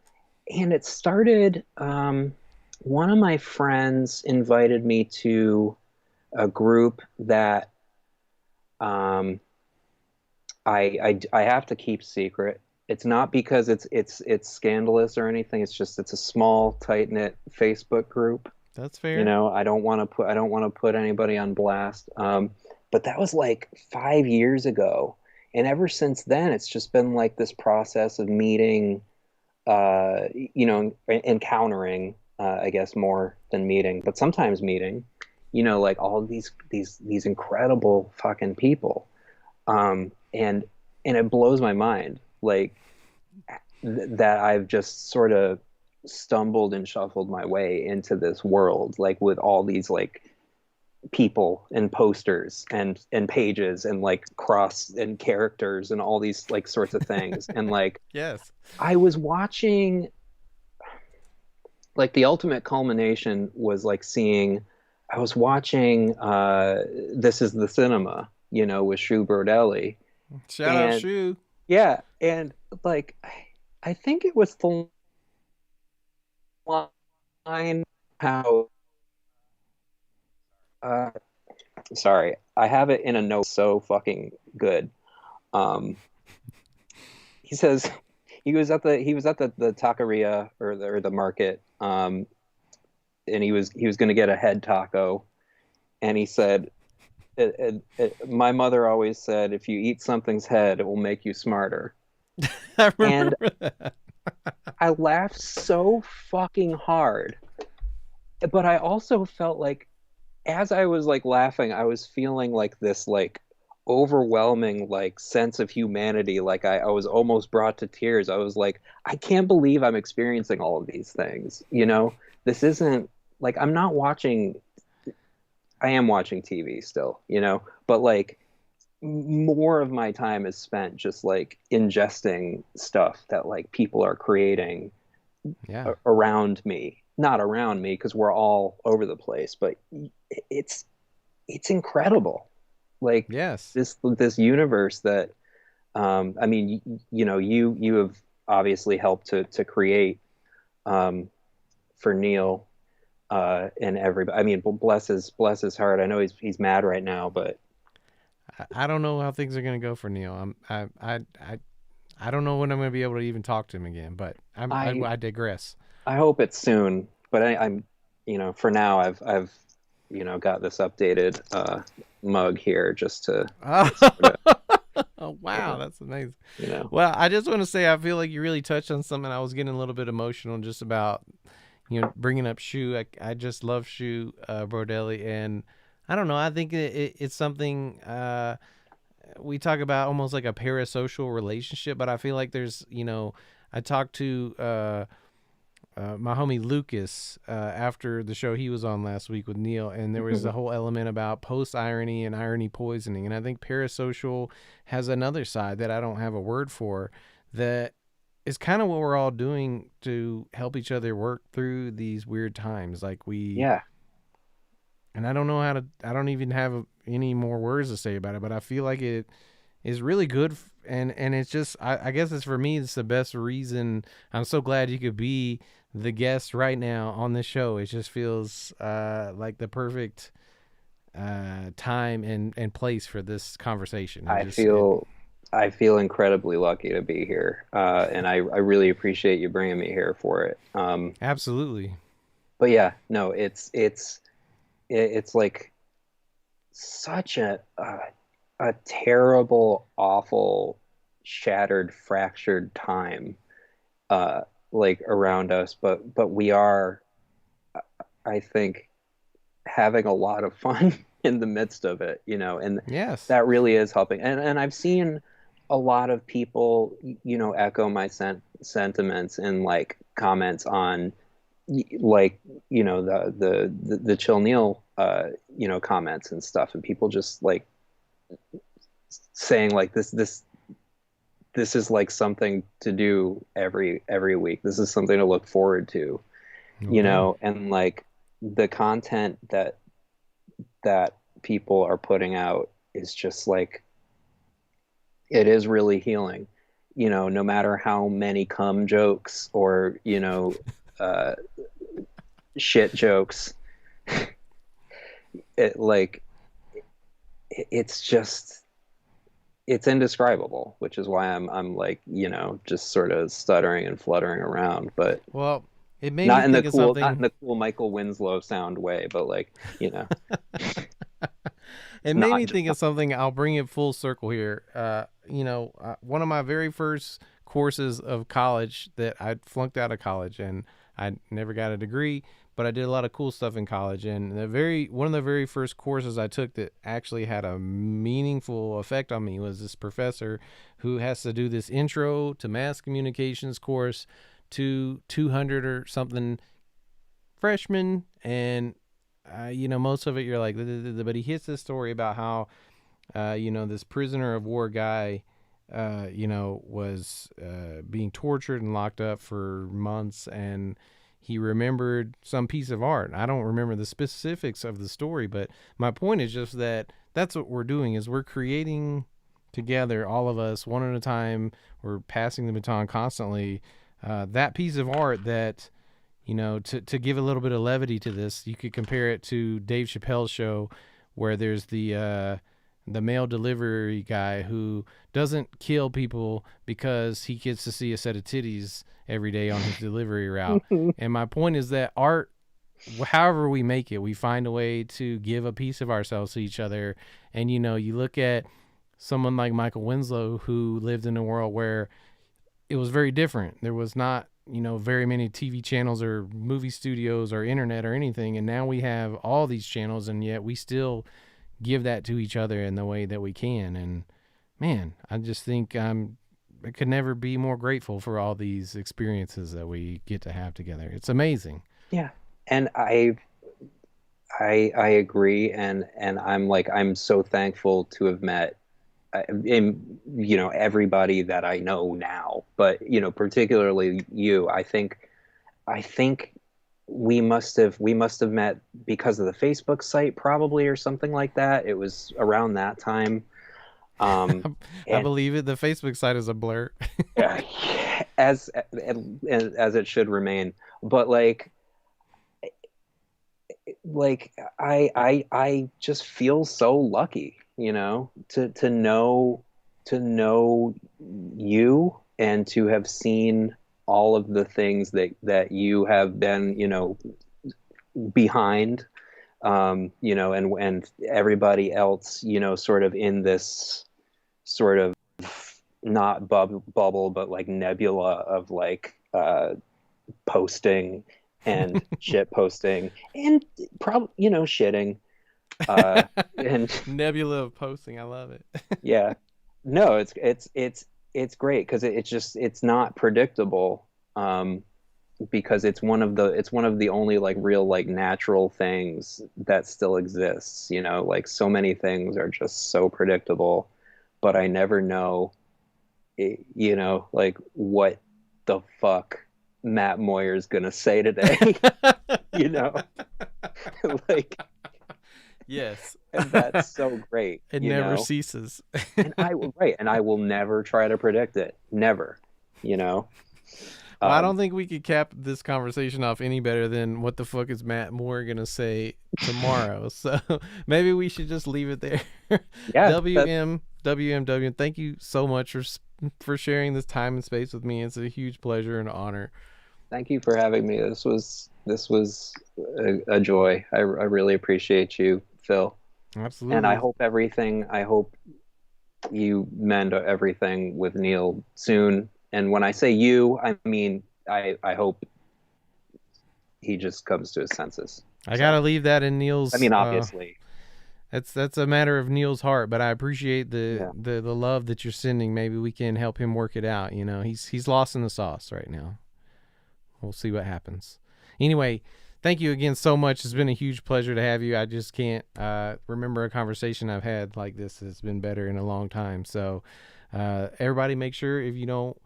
it started, one of my friends invited me to a group that I have to keep secret. It's not because it's scandalous or anything. It's just it's a small, tight-knit Facebook group. That's fair. I don't want to put anybody on blast. But that was like 5 years ago, and ever since then, it's just been like this process of meeting, encountering. I guess more than meeting, but sometimes meeting, like all of these incredible fucking people. And it blows my mind, like that I've just sort of stumbled and shuffled my way into this world, like with all these like people and posters and pages and like cross and characters and all these like sorts of things. And like, yes, I was watching, like the ultimate culmination was like I was watching This Is the Cinema, with Shu Brodelli. Shout out Shu. Yeah, and like I think it was the line how sorry, I have it in a note so fucking good. He says he was at the taqueria or the market, and he was going to get a head taco, and he said, my mother always said, if you eat something's head, it will make you smarter. I remember that. I laughed so fucking hard, but I also felt like, as I was like laughing, I was feeling like this like overwhelming like sense of humanity. Like I was almost brought to tears. I was like, I can't believe I'm experiencing all of these things. This isn't like, I am watching TV still, but like more of my time is spent just like ingesting stuff that like people are creating around me. Not around me, because we're all over the place, but it's incredible. Like, yes, this universe that, I mean, you have obviously helped to create, for Neil, and everybody. I mean, bless his heart. I know he's mad right now, but I don't know how things are going to go for Neil. I don't know when I'm going to be able to even talk to him again, but I digress. I hope it's soon, but I'm, for now I've got this updated mug here just to. Oh wow, that's amazing. Well, I just want to say I feel like you really touched on something. I was getting a little bit emotional just about bringing up Shu. I just love Shu Brodelli, and I don't know. I think it's something we talk about almost like a parasocial relationship, but I feel like there's I talked to my homie Lucas after the show he was on last week with Neil, and there was a whole element about post-irony and irony poisoning, and I think parasocial has another side that I don't have a word for, that is kind of what we're all doing to help each other work through these weird times. Like and I don't know I don't even have any more words to say about it, but I feel like it is really good, and it's just I guess it's, for me, it's the best reason. I'm so glad you could be the guest right now on this show. It just feels like the perfect time and place for this conversation. I feel incredibly lucky to be here, and I really appreciate you bringing me here for it. Absolutely. But yeah, no, it's like such a terrible, awful shattered, fractured time like around us, but we are, I think, having a lot of fun in the midst of it, you know, and Yes. that really is helping. And I've seen a lot of people, you know, echo my sentiments and like comments on like, you know, the Chill Neil you know, comments and stuff, and people just like saying like this is like something to do every week. This is something to look forward to, you know, and like the content that people are putting out is just like, it is really healing, you know, no matter how many cum jokes or, you know, shit jokes, it like, it's just, it's indescribable, which is why I'm like, you know, just sort of stuttering and fluttering around, but well, it made not me in think the of cool, something. not in the cool Michael Winslow sound way, but like, you know. It made me think of something. I'll bring it full circle here. You know, one of my very first courses of college that I flunked out of college, and I never got a degree, but I did a lot of cool stuff in college. And one of the very first courses I took that actually had a meaningful effect on me was this professor who has to do this intro to mass communications course to 200 or something freshmen, and you know, most of it you're like, but he hits this story about how, you know, this prisoner of war guy, you know, was being tortured and locked up for months, and he remembered some piece of art. I don't remember the specifics of the story, but my point is just that that's what we're doing, is we're creating together, all of us, one at a time. We're passing the baton constantly. That piece of art that, you know, to give a little bit of levity to this, you could compare it to Dave Chappelle's show, where there's the mail delivery guy who doesn't kill people because he gets to see a set of titties every day on his delivery route. And my point is that art, however we make it, we find a way to give a piece of ourselves to each other. And, you know, you look at someone like Michael Winslow, who lived in a world where it was very different. There was not, you know, very many TV channels or movie studios or internet or anything. And now we have all these channels, and yet we still give that to each other in the way that we can. And man, I just think I could never be more grateful for all these experiences that we get to have together. It's amazing. Yeah. And I agree. And I'm like, I'm so thankful to have met, you know, everybody that I know now, but, you know, particularly you. I think we must have met because of the Facebook site, probably, or something like that. It was around that time. I believe it. The Facebook site is a blur. as it should remain. But I just feel so lucky, you know, to know you, and to have seen all of the things that you have been, you know, behind, you know, and everybody else, you know, sort of in this sort of not bubble, but like nebula of like posting and shit posting and probably, you know, shitting, and nebula of posting. I love it. Yeah, no, it's great because it's not predictable, because it's one of the only like real like natural things that still exists, you know. Like, so many things are just so predictable, but I never know, you know, like what the fuck Matt Moyer's gonna say today. You know, like, yes. And that's so great. It never ceases. And I will never try to predict it. Never, you know. Well, I don't think we could cap this conversation off any better than what the fuck is Matt Moore gonna say tomorrow. So maybe we should just leave it there. Yeah. WMW. Thank you so much for sharing this time and space with me. It's a huge pleasure and honor. Thank you for having me. This was a joy. I really appreciate you, Phil. Absolutely. And I hope you mend everything with Neil soon. And when I say you, I mean I hope he just comes to his senses. I gotta leave that in Neil's. I mean, obviously, that's a matter of Neil's heart, but I appreciate the love that you're sending. Maybe we can help him work it out. You know, he's lost in the sauce right now. We'll see what happens. Anyway, thank you again so much. It's been a huge pleasure to have you. I just can't remember a conversation I've had like this that's been better in a long time. So everybody, make sure, if you don't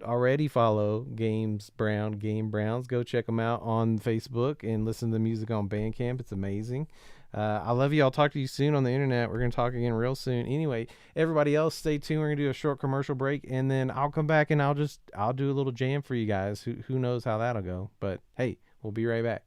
already follow Game Browns, go check them out on Facebook and listen to the music on Bandcamp. It's amazing. I love you. I'll talk to you soon on the internet. We're going to talk again real soon. Anyway, everybody else, stay tuned. We're going to do a short commercial break, and then I'll come back and I'll do a little jam for you guys. Who knows how that'll go, but hey, we'll be right back.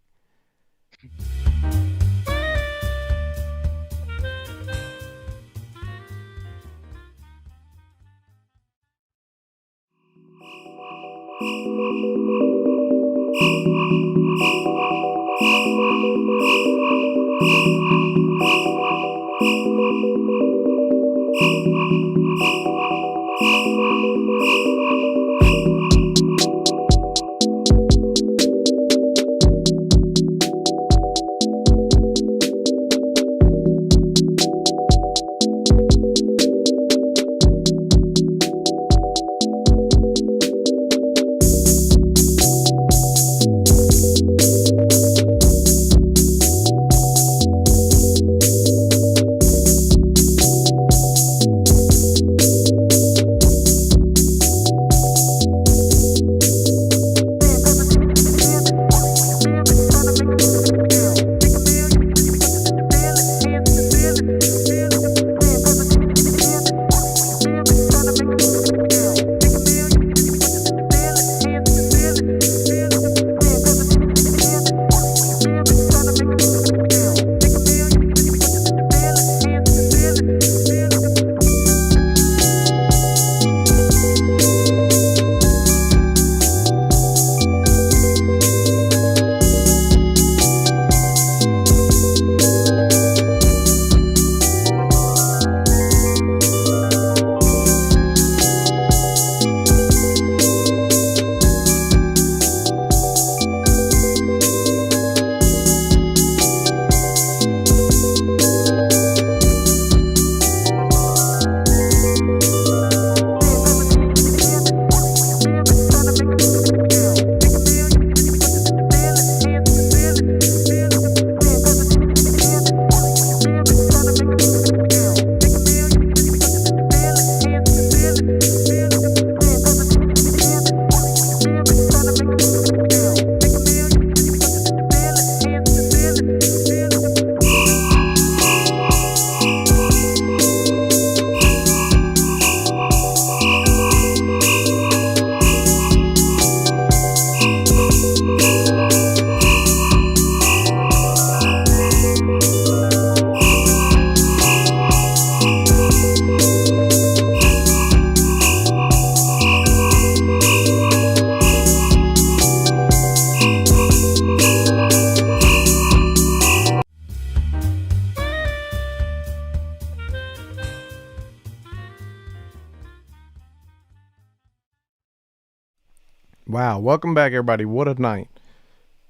Wow, welcome back, everybody. What a night.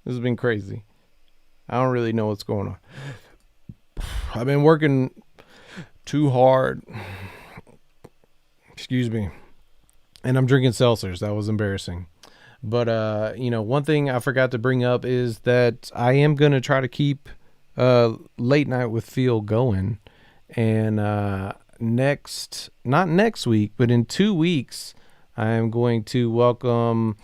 This has been crazy. I don't really know what's going on. I've been working too hard. Excuse me. And I'm drinking seltzers. That was embarrassing. But, one thing I forgot to bring up is that I am going to try to keep Late Night with Phil going. And not next week, but in 2 weeks, I am going to welcome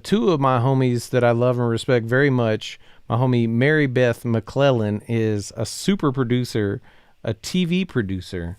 two of my homies that I love and respect very much. My homie Mary Beth McClellan is a super producer, a TV producer.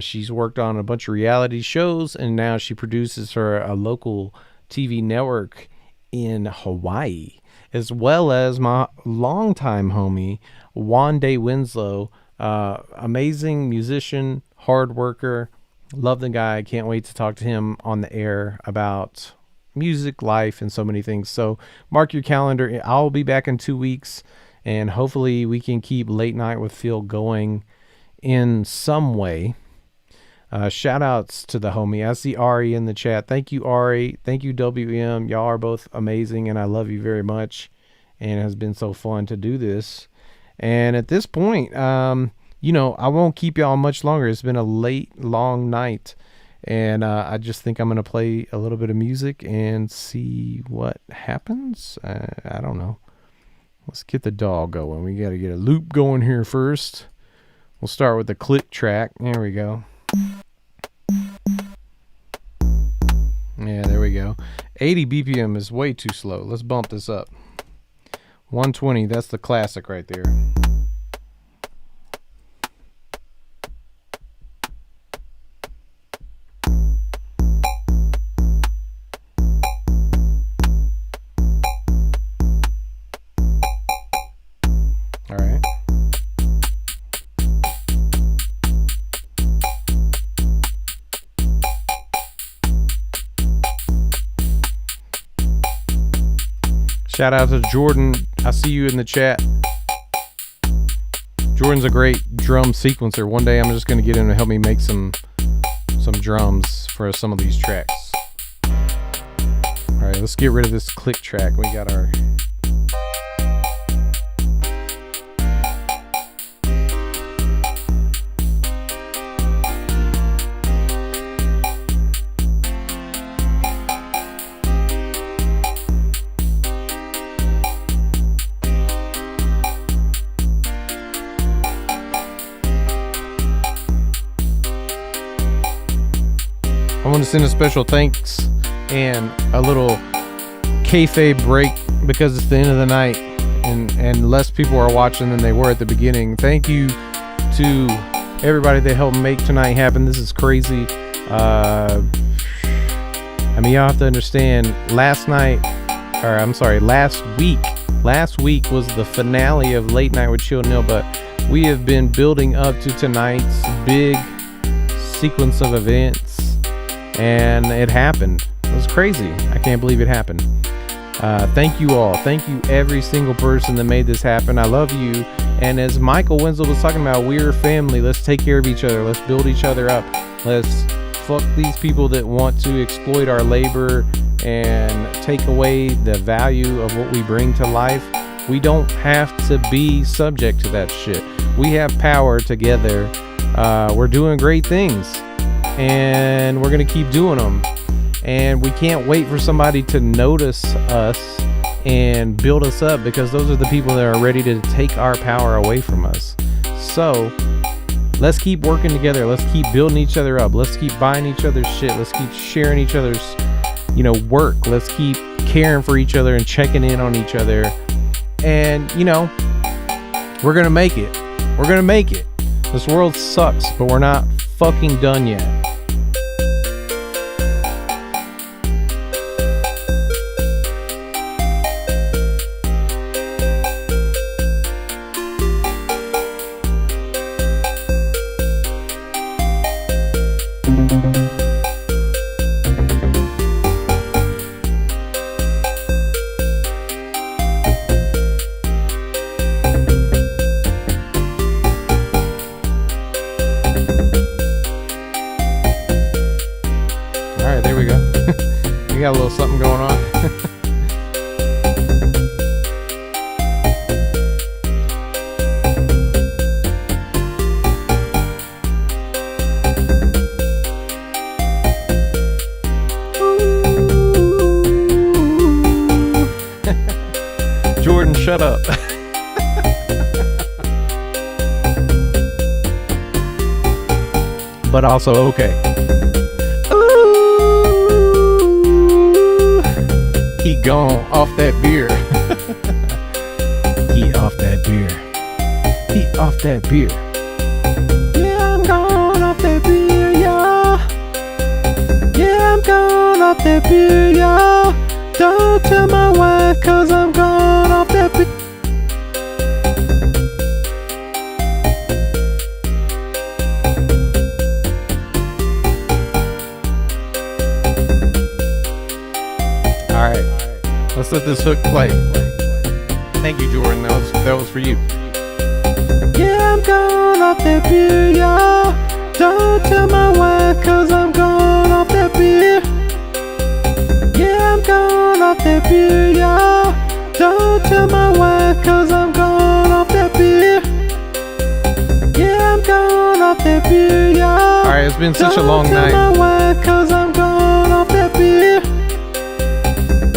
She's worked on a bunch of reality shows, and now she produces for a local TV network in Hawaii, as well as my longtime homie, Wande Winslow, amazing musician, hard worker. Love the guy. Can't wait to talk to him on the air about music, life, and so many things. So mark your calendar. I'll be back in 2 weeks, and hopefully we can keep Late Night with Phil going in some way. Shout outs to the homie. I see Ari in the chat. Thank you, Ari. Thank you, WM. Y'all are both amazing, and I love you very much. And it has been so fun to do this. And at this point, you know, I won't keep y'all much longer. It's been a late, long night. And I just think I'm going to play a little bit of music and see what happens. I don't know. Let's get the dog going. We got to get a loop going here first. We'll start with the click track. There we go. Yeah, there we go. 80 BPM is way too slow. Let's bump this up. 120, that's the classic right there. All right. Shout out to Jordan. I see you in the chat. Jordan's a great drum sequencer. One day I'm just going to get him to help me make some drums for some of these tracks. All right, let's get rid of this click track. We got our... I want to send a special thanks and a little kayfabe break because it's the end of the night and less people are watching than they were at the beginning. Thank you to everybody that helped make tonight happen. This is crazy. I mean, y'all have to understand, last week was the finale of Late Night with Chill Neil, but we have been building up to tonight's big sequence of events. And it happened. It was crazy. I can't believe it happened. Thank you all. Thank you every single person that made this happen. I love you. And as Michael Winslow was talking about, we're family. Let's take care of each other. Let's build each other up. Let's fuck these people that want to exploit our labor and take away the value of what we bring to life. We don't have to be subject to that shit. We have power together. We're doing great things. And we're going to keep doing them. And we can't wait for somebody to notice us and build us up, because those are the people that are ready to take our power away from us. So let's keep working together. Let's keep building each other up. Let's keep buying each other's shit. Let's keep sharing each other's, work. Let's keep caring for each other and checking in on each other. And, we're going to make it. We're going to make it. This world sucks, but we're not fucking done yet. Got a little something going on. Jordan, shut up. But also okay. He gone off that beer. He off that beer. He off that beer. Yeah, I'm gone off that beer, y'all. Yeah, I'm gone off that beer, y'all. Don't tell my wife, cause I'm gone off that beer. Let's let this hook play. Thank you, Jordan. That was for you. Yeah, I'm gone off that beer, y'all. Don't tell my wife, cause I'm going off that beer. Yeah, I'm going off that beer, y'all. Don't tell my wife, cause I'm going off that beer. Yeah, I'm going off that beer, y'all. Alright, it's been such a long Don't night. tell my wife, cause I'm going off that beer.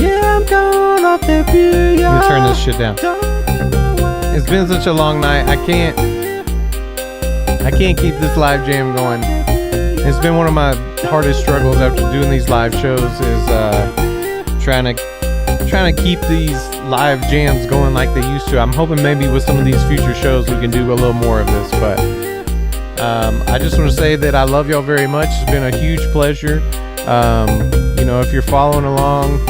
Yeah, I'm going off that beer, y'all. Let me turn this shit down. It's been such a long night. I can't keep this live jam going. It's been one of my hardest struggles after doing these live shows is trying to keep these live jams going like they used to. I'm hoping maybe with some of these future shows we can do a little more of this, but I just want to say that I love y'all very much. It's been a huge pleasure. If you're following along,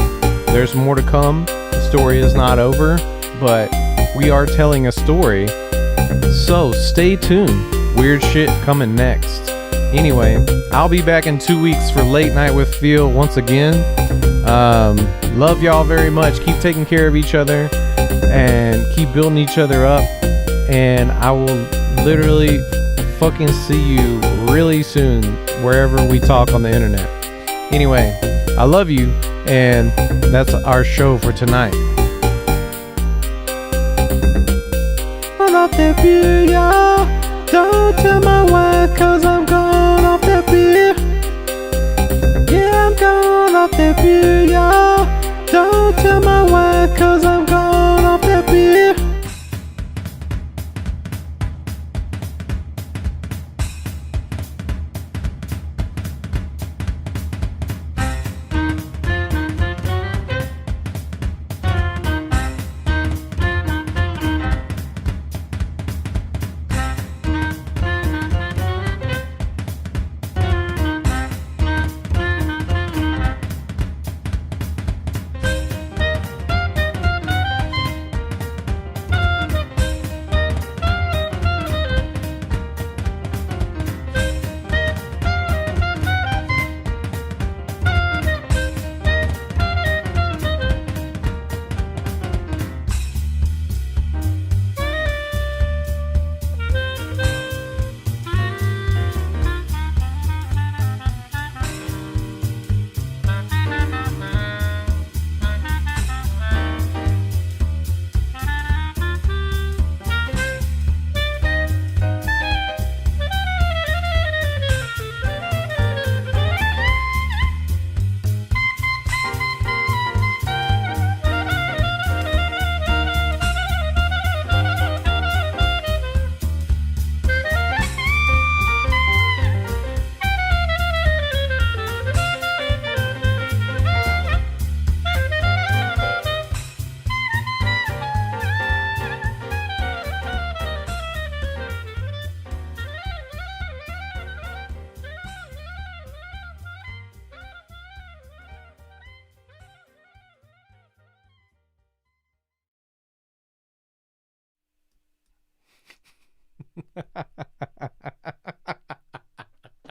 there's more to come. The story is not over, but we are telling a story. So stay tuned. Weird shit coming next. Anyway, I'll be back in 2 weeks for Late Night with Phil once again. Love y'all very much. Keep taking care of each other and keep building each other up. And I will literally fucking see you really soon wherever we talk on the internet. Anyway, I love you, and that's our show for tonight. Off that beer, y'all. Don't tell my wife, cause I'm going off that beer. Yeah, I'm going off that beer, y'all. Don't tell my wife, cause I'm going off that beer.